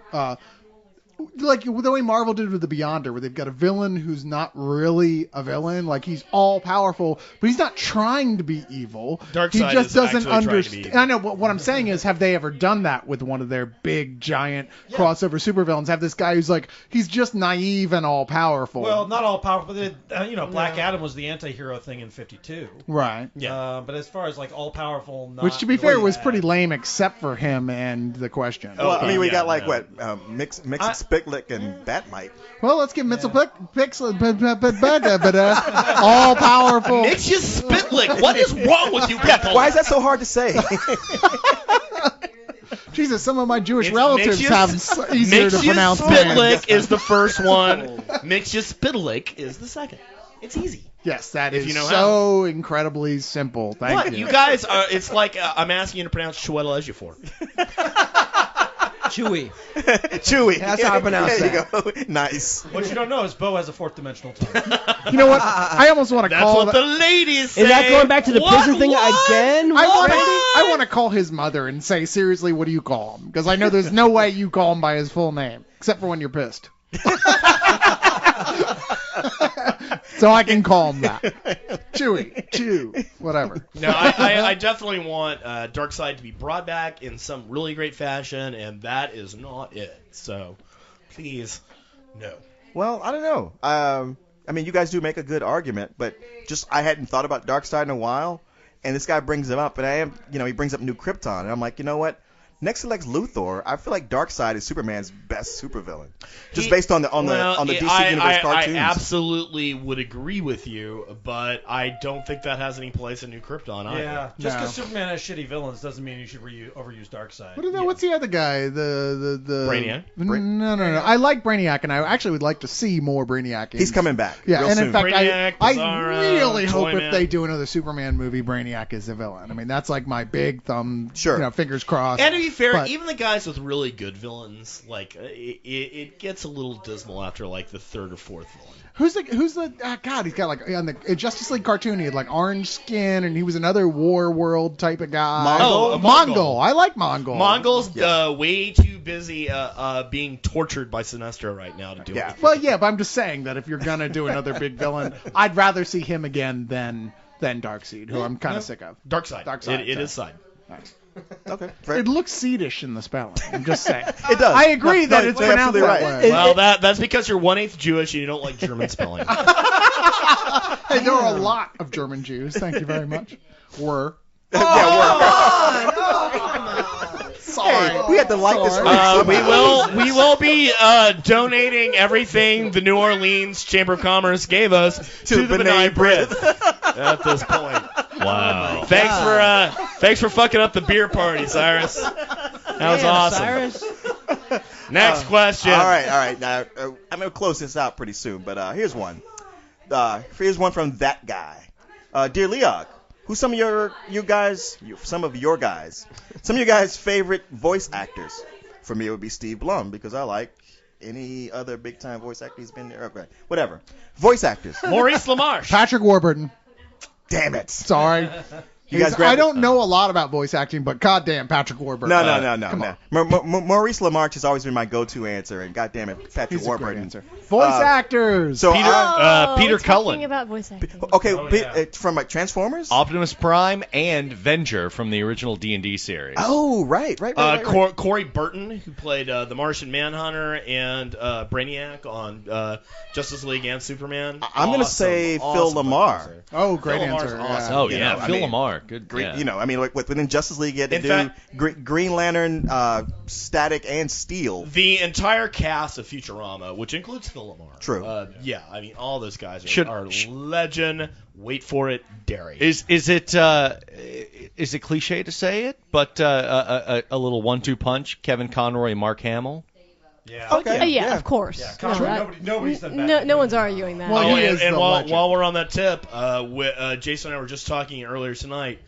like the way Marvel did with the Beyonder, where they've got a villain who's not really a villain, like he's all powerful, but he's not trying to be evil. Darkseid he just is doesn't actually trying to be understand. evil. I know, but what I'm saying is, have they ever done that with one of their big, giant crossover supervillains? Have this guy who's like, he's just naive and all powerful. Well, not all powerful, but Black Adam was the anti-hero thing in 52. Right. Yeah. But as far as like all powerful, not Which, to be fair, really was bad. pretty lame, except for him and the Question. Well, I mean, we got yeah, Mix Spicklick and Batmite. Well, let's give Mitchell all powerful. Mix your Spitlick. What is wrong with you people? Why is that so hard to say? Jesus, some of my Jewish It's relatives Mix have easier to Mix your pronounce Spitlick names. is the first one. Mix your Spitlick is the second. It's easy. Yes, that If is you know so incredibly simple. Thank What? You guys are, it's like I'm asking you to pronounce Chiwetel Ejiofor. Chewy. Chewy. That's how I pronounce there you go. Nice. What you don't know is Bo has a 4th dimensional tongue. You know what? I almost want to That's call what the ladies say. Is that going back to the What? prison thing What? again? I want to call his mother and say, seriously, what do you call him? Because I know there's no way you call him by his full name, except for when you're pissed. So I can call him that. Chewy, Chew, whatever. No, I definitely want Darkseid to be brought back in some really great fashion, and that is not it. So, please, No. Well, I don't know. I mean, you guys do make a good argument, but just I hadn't thought about Darkseid in a while, and this guy brings him up, and he brings up New Krypton, and I'm like, you know what? Next to Lex Luthor, I feel like Darkseid is Superman's best supervillain, just based on the DC Universe cartoons. I absolutely would agree with you, but I don't think that has any place in New Krypton either. Yeah, just because Superman has shitty villains doesn't mean you should overuse Darkseid. What's the other guy? The Brainiac? No. I like Brainiac, and I actually would like to see more Brainiac. He's coming back. Yeah, real and soon. in fact, Brainiac, I Bizarro, really hope Toyman. if they do another Superman movie, Brainiac is the villain. I mean, that's like my big thumb. Sure. Fingers crossed. And to be fair, But- even the guys with really good villains, like it gets a little dismal after like the third or fourth villain. Who's the God? He's got like on the Justice League cartoon. He had like orange skin, and he was another War World type of guy. Mongol? Mongol. I like Mongol. Mongol's way too busy being tortured by Sinestro right now to do it. Well, yeah, but I'm just saying that if you're gonna do another big villain, I'd rather see him again than Darkseid, who I'm kind of sick of. Darkseid. It is side. Okay. It looks Seedish in the spelling. I'm just saying. It does. I agree that No, it's you're pronounced absolutely that right. way. Well, that's because you're 1/8 Jewish and you don't like German spelling. Hey, there are a lot of German Jews. Thank you very much. Were. Sorry. Hey, we had to like this week. We will be donating everything the New Orleans Chamber of Commerce gave us to the Benign Brit at this point. Wow. Thanks for fucking up the beer party, Cyrus. That was awesome. Cyrus. Next question. All right. Now I'm gonna close this out pretty soon, but here's one. Here's one from that guy. Dear Leog, who's some of your guys' favorite voice actors? For me, it would be Steve Blum because I like any other big time voice actor he's been there. Okay, whatever. Voice actors. Maurice LaMarche. Patrick Warburton. Damn it. Sorry. You guys I don't know a lot about voice acting, but goddamn Patrick Warburton. No. Come on. Maurice LaMarche has always been my go-to answer, and goddamn it, Patrick He's a great Warburton. answer. Voice actors. So Peter We're Cullen. talking about voice acting. okay, from like Transformers. Optimus Prime and Venger from the original D&D series. Oh, right. Corey Burton, who played the Martian Manhunter and Brainiac on Justice League and Superman. I'm gonna say Phil LaMarr. Oh, great Phil Lamar's answer. awesome. Oh, You yeah. know, I Phil mean, LaMarr. Good. Great, Yeah. I mean, like within Justice League, you had to In do fact- Green Lantern, Static, and Steel. The entire cast of Futurama, which includes Phil LaMarr. True. Yeah, I mean, all those guys Should- are legend. Wait for it, Derry. Is it cliche to say it? But a little 1-2 punch: Kevin Conroy and Mark Hamill. Yeah. Okay. Yeah, of course. Yeah, Conroy, nobody's done bad. No one's arguing that. Well, he is and the while, legend. while we're on that tip, Jason and I were just talking earlier tonight.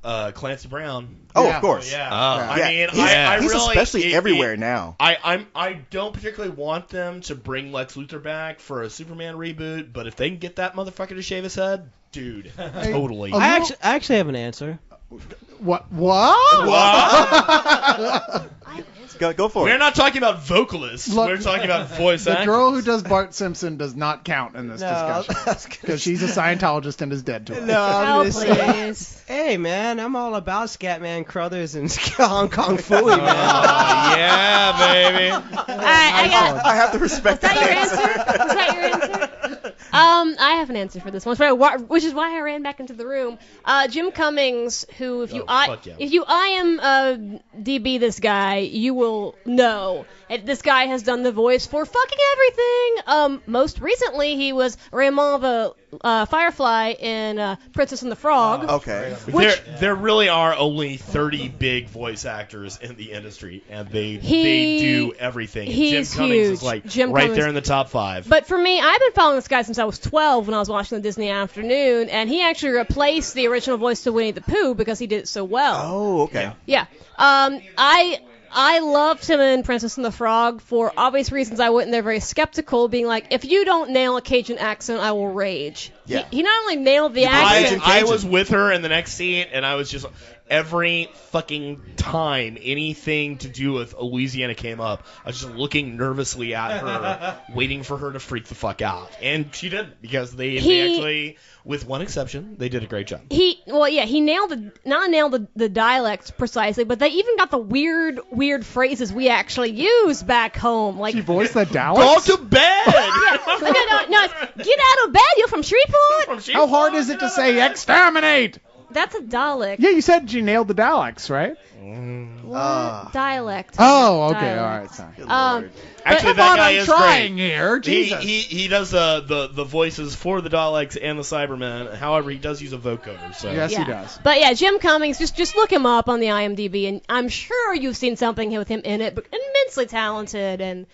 Clancy Brown. Oh, Yeah. of course. Yeah. I mean, he's, I he's really, especially everywhere now. I don't particularly want them to bring Lex Luthor back for a Superman reboot, but if they can get that motherfucker to shave his head, dude, totally. a I little- actually have an answer. What? Go for We're it. not talking about vocalists. Look, We're talking about voice The actors. girl who does Bart Simpson does not count in this discussion because she's a Scientologist and is dead to it. No, I'm Oh, gonna say, please. hey man, I'm all about Scatman Crothers and Hong Kong Phooey, man. Oh, yeah, baby. All right, I have to respect Is that your answer. answer? Is that your answer? I have an answer for this one, which is why I ran back into the room. Jim Cummings, who if you fuck yeah. DB this guy, you will know. This guy has done the voice for fucking everything. Most recently, he was Raymond the Firefly in Princess and the Frog. Okay. There really are only 30 big voice actors in the industry, and they do everything. And he's Jim Cummings huge. is like Jim right Cummings. there in the top 5. But for me, I've been following this guy since I was 12 when I was watching the Disney Afternoon, and he actually replaced the original voice to Winnie the Pooh because he did it so well. Oh, okay. Yeah. I loved him in Princess and the Frog for obvious reasons. I went in there very skeptical, being like, if you don't nail a Cajun accent, I will rage. Yeah. He not only nailed the I- accent. I was with her in the next scene, and I was just every fucking time anything to do with Louisiana came up, I was just looking nervously at her, waiting for her to freak the fuck out, and she did because they actually, with one exception, they did a great job. He nailed the dialects precisely, but they even got the weird phrases we actually use back home. Like She voiced the Go Daleks? to bed. no, get out of bed. You're from Shreveport. How hard is it to say exterminate? That's a Dalek. Yeah, you said she nailed the Daleks, right? What? Dialect. Oh, okay. Dialect. All right. Sorry. Good Lord. Actually, Come that on, guy I'm is trying great. here. Jesus. He does the voices for the Daleks and the Cybermen. However, he does use a vocoder. So Yes, Yeah. he does. But yeah, Jim Cummings, just look him up on the IMDb, and I'm sure you've seen something with him in it. But immensely talented, and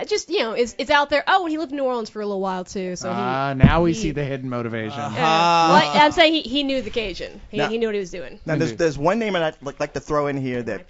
just it's out there. Oh, and he lived in New Orleans for a little while too. So Now we see the hidden motivation. Well, I'm saying he knew the Cajun. Now- He knew what he was doing. Now, there's one name I'd like to throw in here that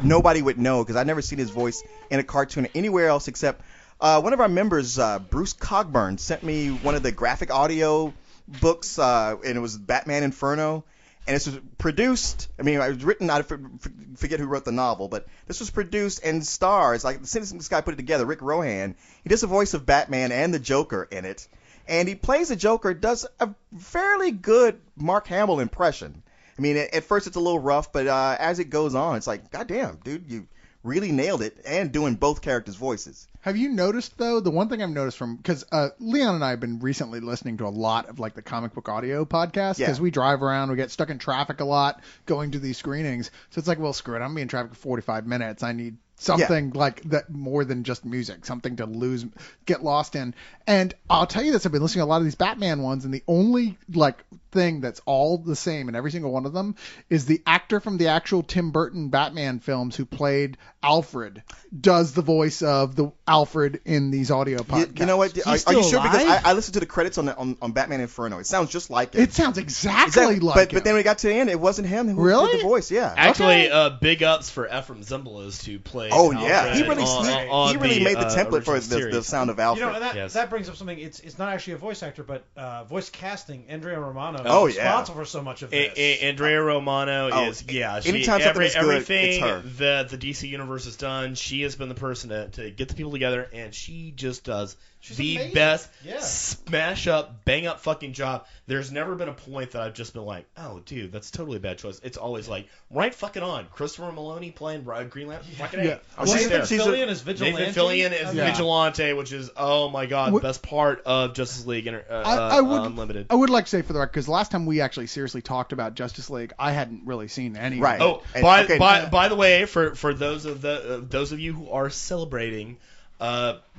nobody would know because I've never seen his voice in a cartoon anywhere else except one of our members, Bruce Cogburn, sent me one of the graphic audio books, and it was Batman Inferno. And this was produced, it was written, I forget who wrote the novel, but this was produced and stars, like, since this guy put it together, Rick Rohan, he does the voice of Batman and the Joker in it. And he plays the Joker, does a fairly good Mark Hamill impression. At first it's a little rough, but as it goes on, it's like, goddamn, dude, you really nailed it, and doing both characters' voices. Have you noticed, though, the one thing I've noticed because Leon and I have been recently listening to a lot of, like, the comic book audio podcasts, because we drive around, we get stuck in traffic a lot going to these screenings. So it's like, well, screw it, I'm being in traffic for 45 minutes. I need something like that more than just music, something to get lost in. And I'll tell you this, I've been listening to a lot of these Batman ones, and the only, like, thing that's all the same in every single one of them is the actor from the actual Tim Burton Batman films who played Alfred does the voice of the Alfred in these audio podcasts. You know what? Are still you sure? Because alive? I listened to the credits on Batman Inferno. It sounds just like it. It sounds exactly like but him. then when we got to the end, it wasn't him who Really? did the voice. Yeah. Actually, big ups for Ephraim Zimbalist who played. Oh yeah, Alfred he really on made the template for original the series. sound of Alfred. And Yes. that brings up something. It's not actually a voice actor, but voice casting. Andrea Romano Oh, is yeah. responsible for so much of this. Andrea Romano Oh, is she, anytime something's good, everything it's her. that the DC universe has done. She has been the person to get the people together, and she just does the amazing. best Yeah. smash up, bang up fucking job. There's never been a point that I've just been like, oh, dude, that's totally a bad choice. It's always like, right fucking on. Christopher Maloney playing Green Lantern. Fucking A. Oh, Well, she's Nathan there. Fillion is Vigilante. Nathan Fillion is Yeah. Vigilante, which is, oh my god, the best part of Justice League Unlimited. I would like to say for the record, because last time we actually seriously talked about Justice League, I hadn't really seen any. Right. Of it. Oh, And- by, okay. by the way, for those of you who are celebrating,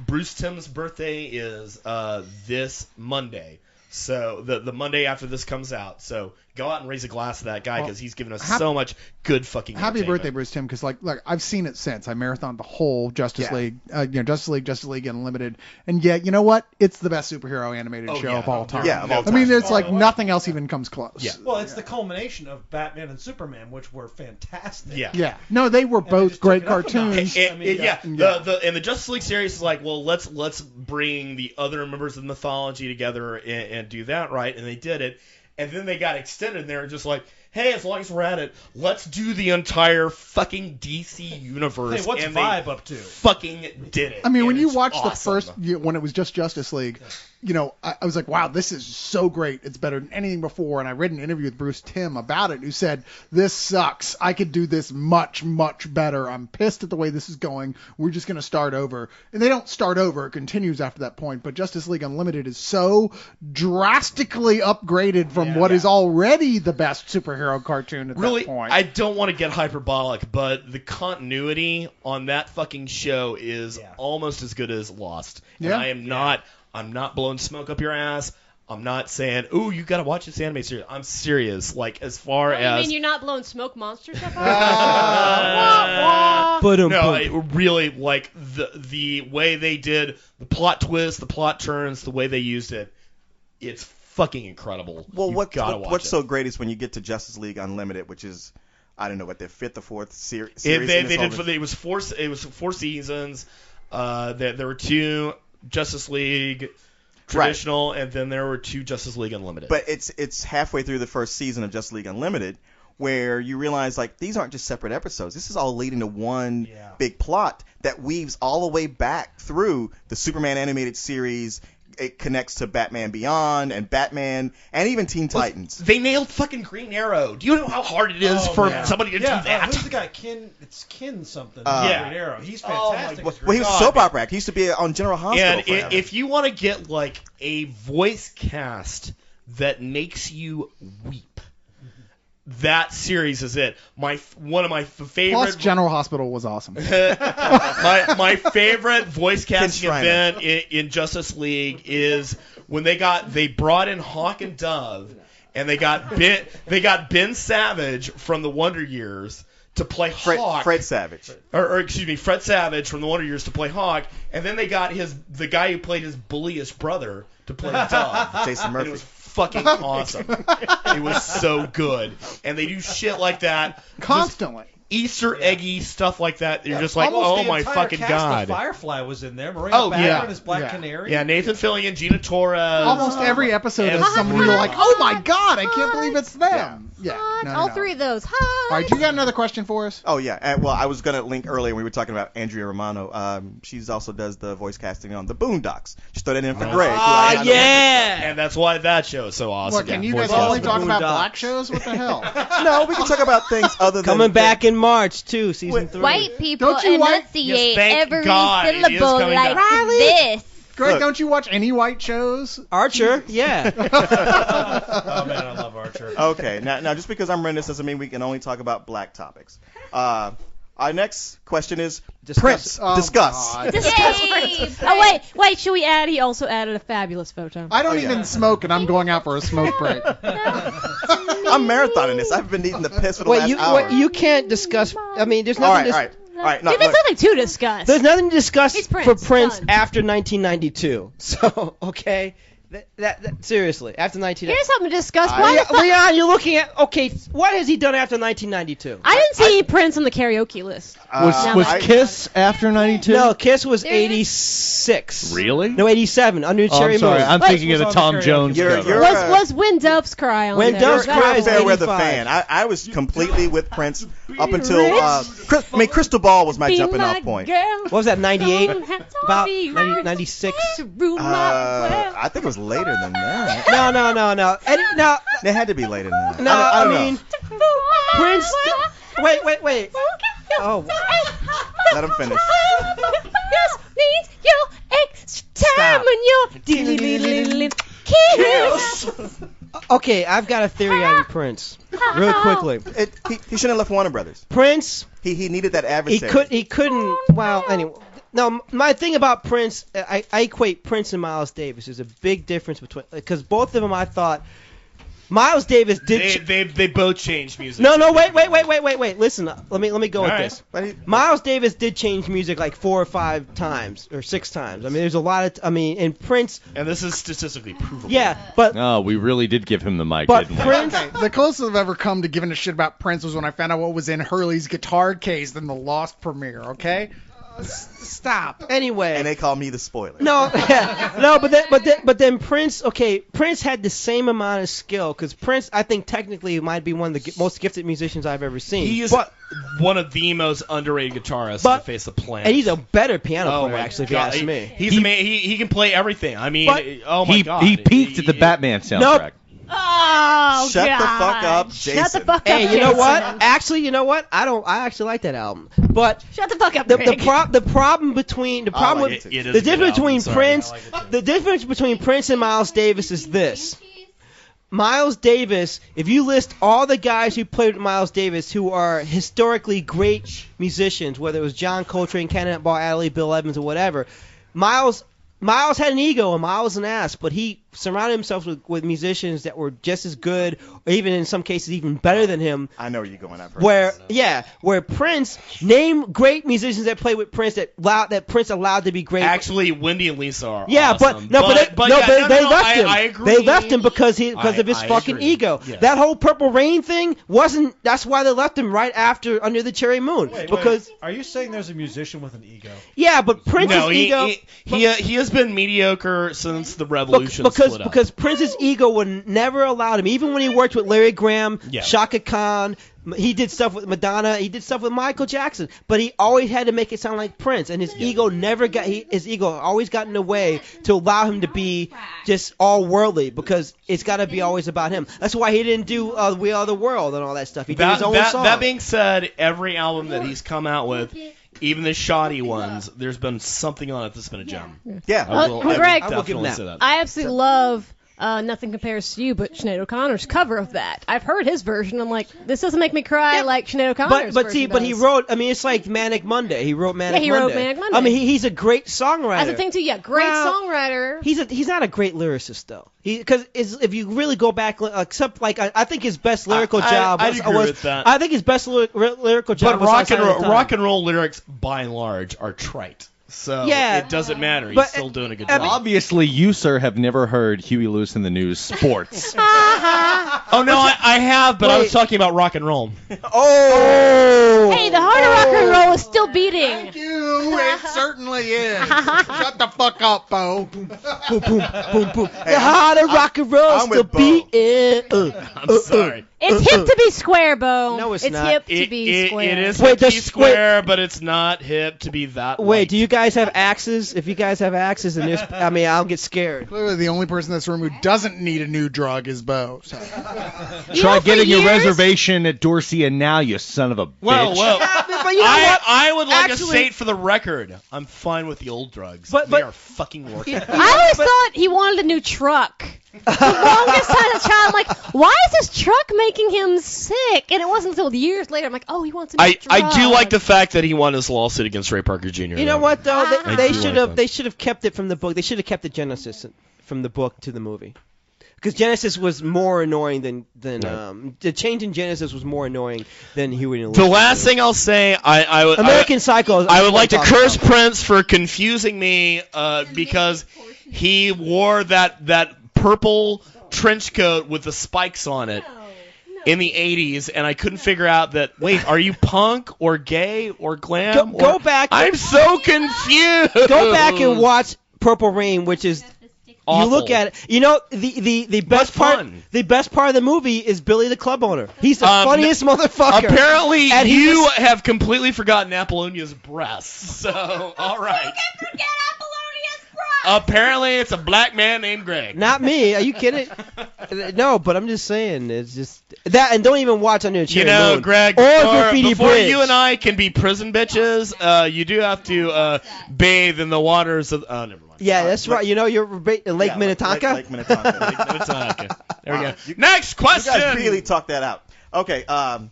Bruce Timm's birthday is this Monday. So the Monday after this comes out. So go out and raise a glass to that guy because he's given us so much good fucking Happy entertainment. birthday, Bruce Timm, because like I've seen it since. I marathoned the whole Justice Yeah. League, Justice League Unlimited, and yet you know what? It's the best superhero animated show yeah. of all time. Yeah, of all I mean, time. it's like nothing else even comes close. Yeah. Well, it's the culmination of Batman and Superman, which were fantastic. Yeah. Yeah. No, they were they both just great took it up a cartoons. notch. I mean, yeah, yeah. The Justice League series is like, well, let's bring the other members of the mythology together and do that right, and they did it, and then they got extended, and they were just like, hey, as long as we're at it, let's do the entire fucking DC universe. Hey, what's and Vibe they up to? fucking did it. I mean, when and you it's watch the awesome. first, when it was just Justice League, I was like, wow, this is so great. It's better than anything before. And I read an interview with Bruce Timm about it, who said, this sucks. I could do this much, much better. I'm pissed at the way this is going. We're just going to start over. And they don't start over. It continues after that point. But Justice League Unlimited is so drastically upgraded from what is already the best superhero cartoon at Really, that point. I don't want to get hyperbolic, but the continuity on that fucking show is almost as good as Lost. And Yeah. I'm not blowing smoke up your ass. I'm not saying, ooh, you got to watch this anime series. I'm serious. Like, as far Oh, you as... mean you're not blowing smoke monsters up? No, it really, like, the way they did the plot twists, the plot turns, the way they used it, it's fucking incredible. Well, You what's gotta watch it. so great is when you get to Justice League Unlimited, which is, I don't know what, their fifth or fourth series. It was four seasons. There were two Justice League. traditional, and then there were 2 Justice League Unlimited. But it's halfway through the first season of Justice League Unlimited where you realize, like, these aren't just separate episodes. This is all leading to one big plot that weaves all the way back through the Superman animated series. It connects to Batman Beyond and Batman and even Teen Titans. They nailed fucking Green Arrow. Do you know how hard it is for somebody to do that? Who's the guy? It's Kin something. Green Arrow. He's Oh, fantastic. Well, he was a soap opera actor. He used to be on General Hospital. And forever. if you want to get like a voice cast that makes you weep, that series is it. One of my favorite. Plus, General Hospital was awesome. my favorite voice casting Ken event in Justice League is when they brought in Hawk and Dove, and they got Ben Savage from the Wonder Years to play Hawk. Fred Savage. Or excuse me, Fred Savage from the Wonder Years to play Hawk, and then they got the guy who played his bullyish brother to play Dove. Jason Murphy. And it was fucking awesome. It was so good. And they do shit like that Constantly. Easter eggy stuff like that. You're just like, Almost oh the my entire fucking cast god. Of Firefly was in there. Maria Bamford as Black Canary. Yeah, Nathan Fillion, Gina Torres. Almost every episode has somebody you're like, oh my god, I can't believe it's them. Yeah. All 3 of those. Hi. All right, you got another question for us? Oh, yeah. Well, I was going to link earlier. We were talking about Andrea Romano. She also does the voice casting on The Boondocks. Just throw that in for Greg. And that's why that show is so awesome. What, can you Voice guys only casting. talk about black shows? What the hell? No, we can talk about things other than... Coming back in March, too, season 3. White people Don't you enunciate Yes, thank every God it is syllable coming like back. this. Greg, Look. don't you watch any white shows? Archer, yeah. Oh man, I love Archer. Okay, now just because I'm reminiscent doesn't mean we can only talk about black topics. Our next question is Prince. Oh, Discuss. God. Yay! Oh, wait, should we add? He also added a fabulous photo. I don't even smoke, and I'm going out for a smoke break. I'm marathoning this. I've been eating the piss for the last hour. You can't discuss. I mean, there's All nothing. right. No, Dude, there's look. nothing to discuss. There's nothing to discuss It's Prince. for Prince Done. after 1992. So, okay, that seriously, after 1992. Here's something to discuss. Why Leon, you're looking at what has he done after 1992? I didn't see Prince on the karaoke list. Was Kiss after 92? No, Kiss was There it 86. Really? No, 87 under Oh, Cherry I'm sorry. Moon. I'm Wait, thinking of the was on Tom the karaoke Jones You're- cover. you're- Was When Doves Cry on When there? Doves That Cry was is Fair weather 85. fan. I was completely with Prince up until Crystal Ball was my Be jumping my off point. girl. What was that, 98? Don't have to About be 96? to rule my world. I think it was later than that. No. No, It had to be later than that. no, I I don't mean, know. Prince. Wait. Oh, Let him finish. This means your extra time Stop. when you're kiss. okay, I've got a theory on Prince. Real quickly. He shouldn't have left Warner Brothers. Prince, He needed that adversary. he couldn't. Well, anyway. No, my thing about Prince, I equate Prince and Miles Davis. There's a big difference between, because both of them, I thought, Miles Davis did. They both changed music. No, wait. Listen, let me go with All right. this. But Miles Davis did change music like 4 or 5 times or 6 times. I mean, there's a lot of. And Prince. And this is statistically provable. Yeah, but Oh, we really did give him the mic, but didn't we? Prince. Okay, the closest I've ever come to giving a shit about Prince was when I found out what was in Hurley's guitar case in the Lost premiere, okay? Stop. Anyway. and they call me the spoiler. No, but then Prince. Okay, Prince had the same amount of skill because Prince, I think, technically might be one of the most gifted musicians I've ever seen. He is but, one of the most underrated guitarists But- on the face of the planet. and he's a better piano Oh player, my actually, if God. you ask me. He's amazing. He can play everything. I mean, But- oh my God. He peaked at the Batman soundtrack. Oh, Shut God. the fuck up, Shut Jason. the fuck up, Hey, you know what? Jason. Actually, you know what? I actually like that album. But Shut the fuck up, the Greg. problem between I like with it too. It is the a good difference album, between sorry. Prince, I like it too. the difference between Prince and Miles Davis is this. Miles Davis, if you list all the guys who played with Miles Davis who are historically great musicians, whether it was John Coltrane, Cannonball Adderley, Bill Evans, or whatever, Miles had an ego and Miles an ass, but he surrounded himself with musicians that were just as good, or even in some cases even better than him. I know where you're going. Where Prince, name great musicians that played with Prince that Prince allowed to be great. Actually, Wendy and Lisa are yeah, awesome. They left him. I agree. They left him because of his fucking agree. ego. Yes. That whole Purple Rain thing wasn't. That's why they left him right after Under the Cherry Moon. Wait, are you saying there's a musician with an ego? Yeah, but Prince's ego. He has been mediocre since the Revolution split up. Because Prince's ego would never allow him, even when he worked with Larry Graham, Yeah. Shaka Khan. He did stuff with Madonna. He did stuff with Michael Jackson, but he always had to make it sound like Prince, and his ego never got. His ego always got in the way to allow him to be just all worldly, because it's got to be always about him. That's why he didn't do "We Are the World" and all that stuff. He did his own song. That being said, every album that he's come out with, even the shoddy ones, there's been something on it that's been a gem. Yeah. Greg, I will give him that. I absolutely love Nothing Compares to You, but Sinead O'Connor's cover of that. I've heard his version. I'm like, this doesn't make me cry like Sinead O'Connor's version but he does. wrote. I mean, it's like Manic Monday. He wrote Manic Monday. Yeah, he wrote Manic Monday. I mean, he's a great songwriter. That's the thing too. Yeah, great songwriter. He's not a great lyricist though. Because if you really go back, except like I think his best lyrical job I'd agree with that. I think his best lyrical job But was rock and roll lyrics, by and large, are trite. So it doesn't matter. He's still doing a good job. Obviously, you, sir, have never heard Huey Lewis in the News sports. Oh, no, I have, but I was talking about rock and roll. Oh! Hey, the heart of rock and roll is still beating. Thank you. It certainly is. Shut the fuck up, Bo. Boom, boom, boom, boom. The heart of rock and roll is I'm still with Bo. beating. I'm sorry. It's hip to be square, Bo. No, it's not. Hip to be square. It is Wait, hip to be square, but it's not hip to be that Wait, light. do you guys have axes? If you guys have axes in this, I mean, I'll get scared. Clearly, the only person in this room who doesn't need a new drug is Bo. So. Try getting your reservation at Dorsey and now, you son of a bitch. Whoa. But you know what? I would like to Actually- state for the record, I'm fine with the old drugs. But- they but- are fucking working. I always thought he wanted a new truck. The longest time as a child, I'm like, why is this truck making him sick? And it wasn't until years later, I'm like, oh, he wants a new truck. I do like the fact that he won his lawsuit against Ray Parker Jr. You know what though? I They do should like have. that. They should have kept it from the book. They should have kept the Genesis from the book to the movie. Because Genesis was more annoying than the change in Genesis was more annoying than Huey and The Lewis. last thing I'll say, American Psycho. I would like to curse Prince. Prince for confusing me because he wore that purple trench coat with the spikes on it in the 80s, and I couldn't figure out that, wait, are you punk or gay or glam? Go back. I'm so confused. Go back and watch Purple Rain, which is Awful. you look at it. You know the best But part. fun. The best part of the movie is Billy the club owner. He's the funniest motherfucker. Apparently, And he you was- have completely forgotten Apollonia's breasts. So, all right. Forget Apollonia's bra. Apparently, it's a black man named Greg. Not me. Are you kidding? No, but I'm just saying. It's just that, and don't even watch Under the Cherry You know, Moon. Greg, or Graffiti before Bridge. you and I can be prison bitches, you do have to bathe in the waters of. Oh, never mind. Yeah, that's right. You know, you're Lake Minnetonka. Lake Minnetonka. Lake Minnetonka. There we go. You- Next question. You guys really talked that out. Okay, and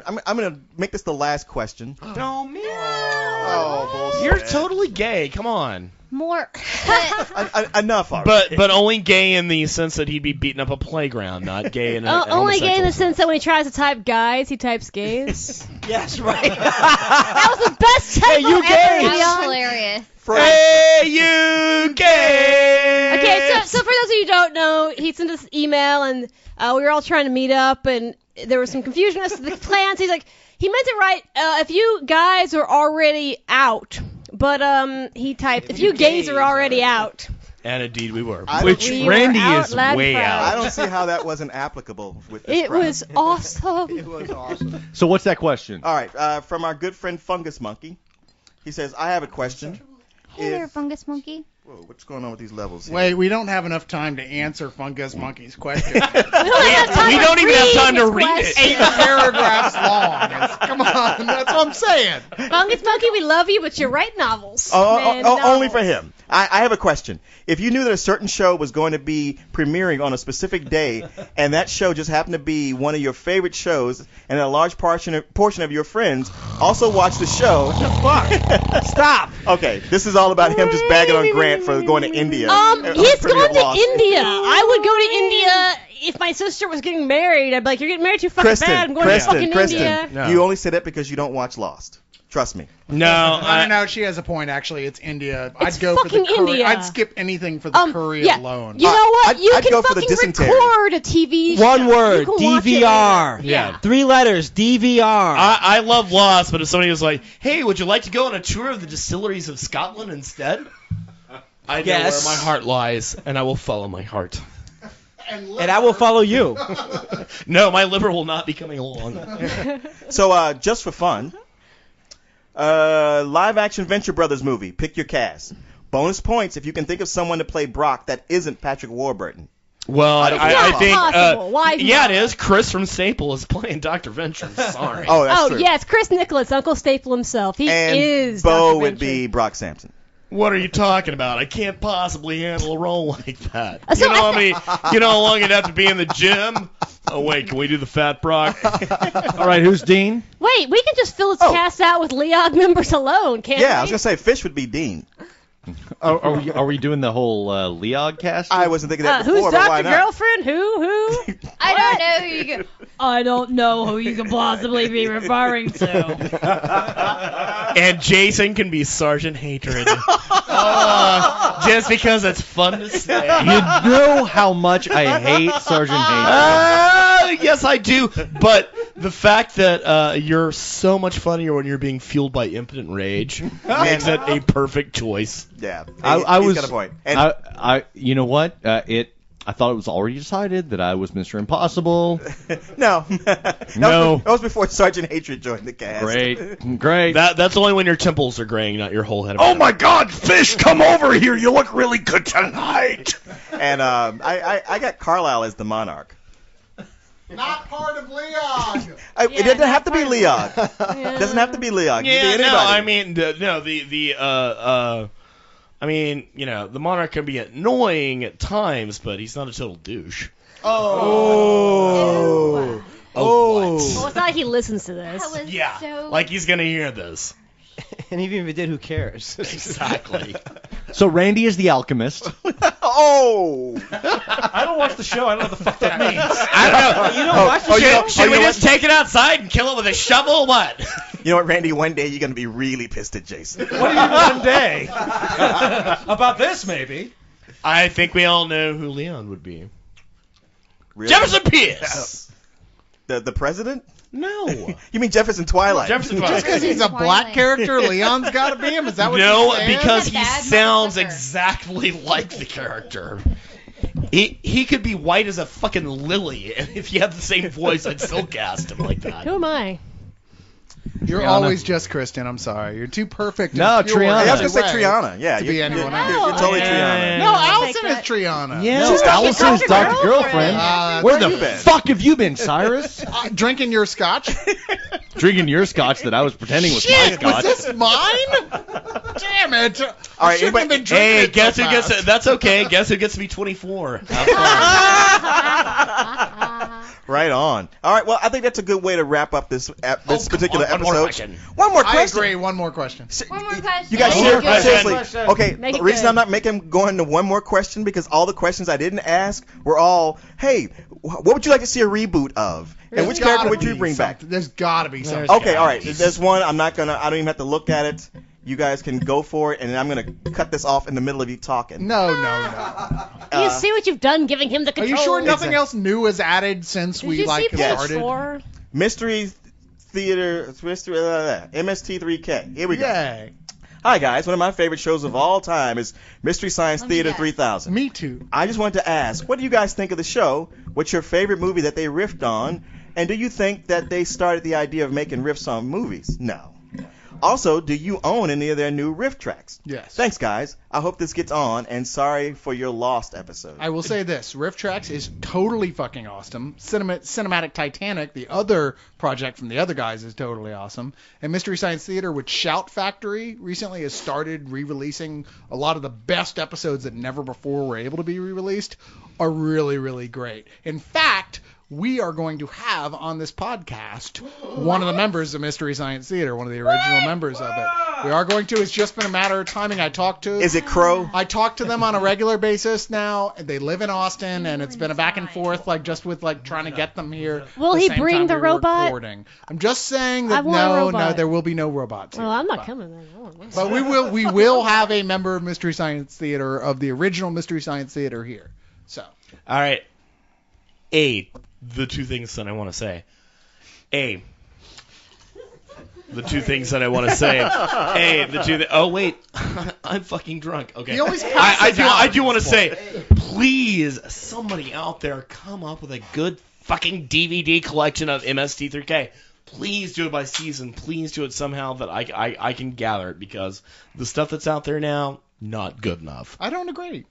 I'm going to make this the last question. Oh, man. Oh, bullshit. You're totally gay. Come on. More. Enough already. But only gay in the sense that he'd be beating up a playground, not gay in a Only gay in the homosexual sense that when he tries to type guys, he types gays. Yes, right. That was the best typo you ever. gay. Leon. That was hilarious. Hey, you gay! Okay, so for those of you who don't know, he sent us an email, and we were all trying to meet up, and there was some confusion as to the plans. He's like, he meant it right. If you guys are already out, but he typed, if you gays are already out. And indeed we were. I Which don't- We Randy were out is loud way proud. I out. don't see how that wasn't applicable with this It crowd. was awesome. It was awesome. So what's that question? All right, from our good friend Fungus Monkey. He says, I have a question. Hey there, fungus monkey. Whoa, what's going on with these levels here? Wait, we don't have enough time to answer Fungus Monkey's question. We don't even have time to read it. 8 paragraphs long. Come on. That's what I'm saying. Fungus Monkey, we love you, but you write novels. Only for him. I have a question. If you knew that a certain show was going to be premiering on a specific day, and that show just happened to be one of your favorite shows, and a large portion of your friends also watch the show. What the fuck? Stop. Okay, this is all about him just bagging on Grant for going to India. He's Premiere going to Lost. India. I would go to India if my sister was getting married. I'd be like, you're getting married too fucking bad. I'm going to fucking India. No. You only say that because you don't watch Lost. Trust me. No, she has a point. Actually, it's India. It's I'd go for the fucking curry. India. I'd skip anything for the curry yeah. alone. You know what? You I'd can go for the fucking dysentery. record a TV show. One word, You can watch it DVR. later. Yeah. 3 letters, DVR. I love Lost, but if somebody was like, hey, would you like to go on a tour of the distilleries of Scotland instead? I know Yes. where my heart lies, and I will follow my heart. And I will follow you. No, my liver will not be coming along. So, just for fun, live-action Venture Brothers movie. Pick your cast. Bonus points if you can think of someone to play Brock that isn't Patrick Warburton. Well, I not think, possible. Why yeah, not? it is. Chris from Staple is playing Dr. Venture. Sorry. Oh, that's Oh, true. yes, Chris Nicholas, Uncle Staple himself. He And is Bo Dr. would Venture. be Brock Sampson. What are you talking about? I can't possibly handle a role like that. So You know how long you'd have to be in the gym? Oh wait, can we do the Fat Brock? All right, who's Dean? Wait, we can just fill this Oh. cast out with Leog members alone, can't we? Yeah, I was going to say Fish would be Dean. Are we doing the whole Leog cast? I wasn't thinking that Who's before, but why Dr. not? Girlfriend? Who? I don't know who you can. I don't know who you can possibly be referring to. And Jason can be Sergeant Hatred. Just because it's fun to say. You know how much I hate Sergeant Hatred. Yes, I do. But the fact that you're so much funnier when you're being fueled by impotent rage makes it a perfect choice. Yeah, I he's was. got a point. And You know what? I thought it was already decided that I was Mr. Impossible. no, No. that was before Sergeant Hatred joined the cast. Great. That's only when your temples are graying, not your whole head. Oh my God, Fish, come over here! You look really good tonight. And I got Carlisle as the Monarch. Not part of Leog. It doesn't have to be Leog. It doesn't have to be Leog. It can be Yeah, anybody. no, I mean, the Monarch can be annoying at times, but he's not a total douche. Oh. Oh, Well, it's not like he listens to this. That was Yeah, so. like he's gonna hear this. And even if it did, who cares? Exactly. So Randy is the alchemist. Oh. I don't watch the show. I don't know what the fuck that means. I don't know. You don't watch the show? Should we just take it outside and kill it with a shovel or what? You know what, Randy? One day you're going to be really pissed at Jason. What do you mean one day? About this, maybe. I think we all know who Leon would be. Really? Jefferson Pierce! The president? No. You mean Jefferson Twilight? Jefferson Just Twilight. because he's a black character, Leon's got to be him? Is that what No, you're saying? because He's a he bad sounds motherfucker. exactly like the character. He could be white as a fucking lily, and if you have the same voice, I'd still cast him like that. Who am I? You're Triana. always just Kristen. I'm sorry. You're too perfect. No, and pure Triana. Hey, I was going to say way Triana. Yeah, to be you're, anyone you're, else. you're totally Yeah. Triana. No, Allison Take is that. Triana. Yeah, Allison's Dr. Girlfriend. Where the you been? fuck have you been, Cyrus? Drinking your scotch? Drinking your scotch that I was pretending was my Shit, was scotch. this mine? Damn it. All right, I shouldn't have been drinking Hey, it guess so who gets fast. it? That's okay. Guess who gets to be 24? Right on. All right, well, I think that's a good way to wrap up this particular one more episode. question. One more I question. agree. One more question. One more question. You guys One more seriously? question. Okay, Make the it reason good. I'm not making going to one more question because all the questions I didn't ask were all, hey, what would you like to see a reboot of? And which character would you bring back? There's got to be something. Okay, all right. There's one. I don't even have to look at it. You guys can go for it, and I'm going to cut this off in the middle of you talking. No. You see what you've done, giving him the Are control. you sure nothing else new is added since Did we you see page started? 4? Mystery Theater, MST3K. Here we go. Yay. Hi, guys. One of my favorite shows of all time is Mystery Science Let me Theater guess. 3000. Me too. I just wanted to ask, what do you guys think of the show? What's your favorite movie that they riffed on? And do you think that they started the idea of making riffs on movies? No. Also, do you own any of their new riff tracks? Yes. Thanks, guys. I hope this gets on, and sorry for your lost episode. I will say this: Riff Tracks is totally fucking awesome. Cinematic Titanic, the other project from the other guys, is totally awesome. And Mystery Science Theater with Shout Factory recently has started re-releasing a lot of the best episodes that never before were able to be re-released. Are really, really great. In fact, we are going to have on this podcast one of the members of Mystery Science Theater, one of the original members of it. We are going to. It's just been a matter of timing. I talked to. Is it Crow? I talk to them on a regular basis now. They live in Austin, and it's been a back and forth, like just with like trying to get them here. Will he bring the robot? Recording. I'm just saying I that want a robot. there will be no robots. Well, here. I'm not coming then. I want one. But we will have a member of Mystery Science Theater, of the original Mystery Science Theater, here. So. All right. The two things that I want to say. The two things that I want to say. Oh wait, I'm fucking drunk. Okay. He always I do want to say, please, somebody out there, come up with a good fucking DVD collection of MST3K. Please do it by season. Please do it somehow that I can gather it, because the stuff that's out there now, not good enough. I don't agree.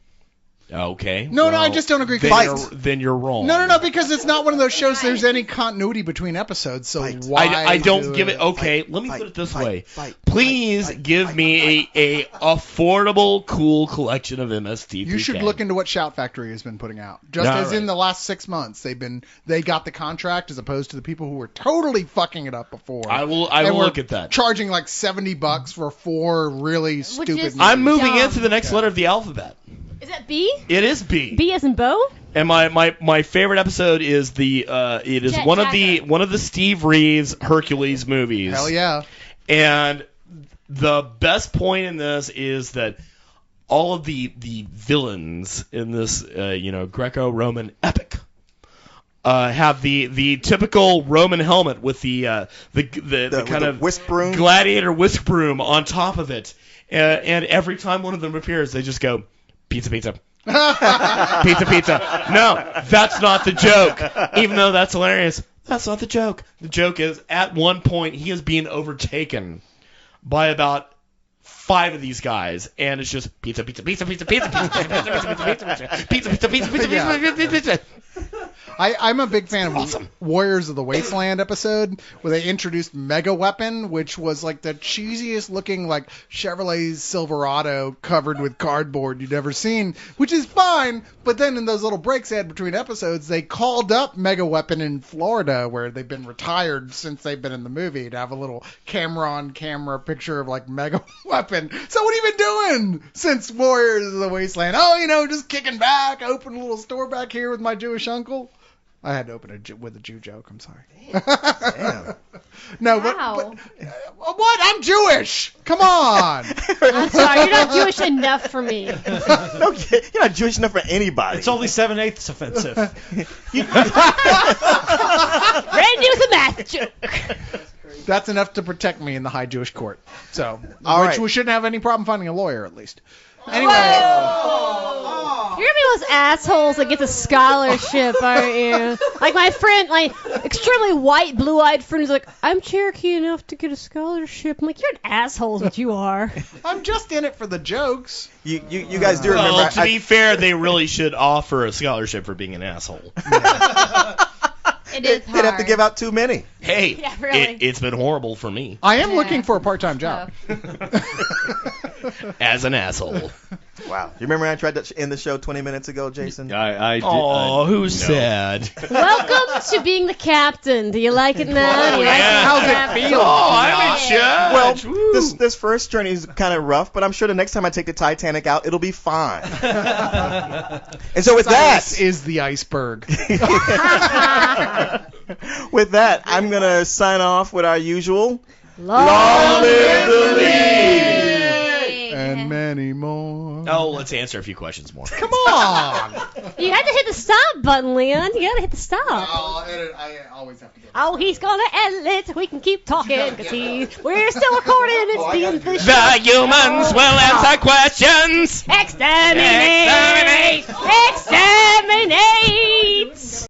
Okay. No, I just don't agree. Then you're wrong. No, because it's not one of those shows there's any continuity between episodes, so why I don't give it. Okay, let me put it this way. Please give me a affordable, cool collection of MST3K. You should look into what Shout Factory has been putting out. Just as in the last 6 months, they got the contract, as opposed to the people who were totally fucking it up before. I will look at that. Charging like $70 for 4 really stupid movies. I'm moving into the next letter of the alphabet. Is that B? It is B. B as in Bo? And my favorite episode is one of the Steve Reeves Hercules movies. Hell yeah. And the best point in this is that all of the villains in this Greco-Roman epic have the typical Roman helmet with the kind of whisk broom, gladiator whisk broom on top of it. And every time one of them appears, they just go, pizza, pizza. Pizza, pizza. No, that's not the joke. Even though that's hilarious, that's not the joke. The joke is, at one point, he is being overtaken by about 5 of these guys, and it's just pizza, pizza, pizza, pizza, pizza, pizza, pizza, pizza, pizza, pizza, pizza, pizza, pizza. I'm a big fan of Warriors of the Wasteland episode, where they introduced Mega Weapon, which was like the cheesiest looking like Chevrolet Silverado covered with cardboard you'd ever seen, which is fine. But then in those little breaks they had between episodes, they called up Mega Weapon in Florida, where they've been retired since they've been in the movie, to have a little camera-on-camera picture of like Mega Weapon. So what have you been doing since Warriors of the Wasteland? Oh, just kicking back, open a little store back here with my Jewish uncle. I had to open it with a Jew joke. I'm sorry. Damn. No, Wow. but what? I'm Jewish. Come on. I'm sorry, you're not Jewish enough for me. Okay, you're not Jewish enough for anybody. It's only 7/8 offensive. Randy with a math joke. That's enough to protect me in the high Jewish court. So, we shouldn't have any problem finding a lawyer, at least. Anyway. You're gonna be one of those assholes that gets a scholarship, aren't you? Like my friend, my extremely white, blue-eyed friend is like, I'm Cherokee enough to get a scholarship. I'm like, you're an asshole is what you are. I'm just in it for the jokes. You guys do remember. Well, to be fair, they really should offer a scholarship for being an asshole. It is hard. They'd have to give out too many. Hey, Yeah, really. it's been horrible for me I am looking for a part-time job. as an asshole. Wow. You remember I tried to end the show 20 minutes ago, Jason? I did. Oh, who's sad? Welcome to being the captain. Do you like it now? Do you like yeah. How's it captain? feel? Oh, I'm in charge. Well, this first journey is kind of rough, but I'm sure the next time I take the Titanic out, it'll be fine. And so with Cyrus is the iceberg. with that, I'm going to sign off with our usual Long live the league! And many more. Oh, let's answer a few questions more. Come on! You had to hit the stop button, Leon. You gotta hit the stop. I'll edit. I always have to do it. Oh, he's gonna edit it. We can keep talking because we're still recording. It's the official. The humans will answer questions. Exterminate! Exterminate!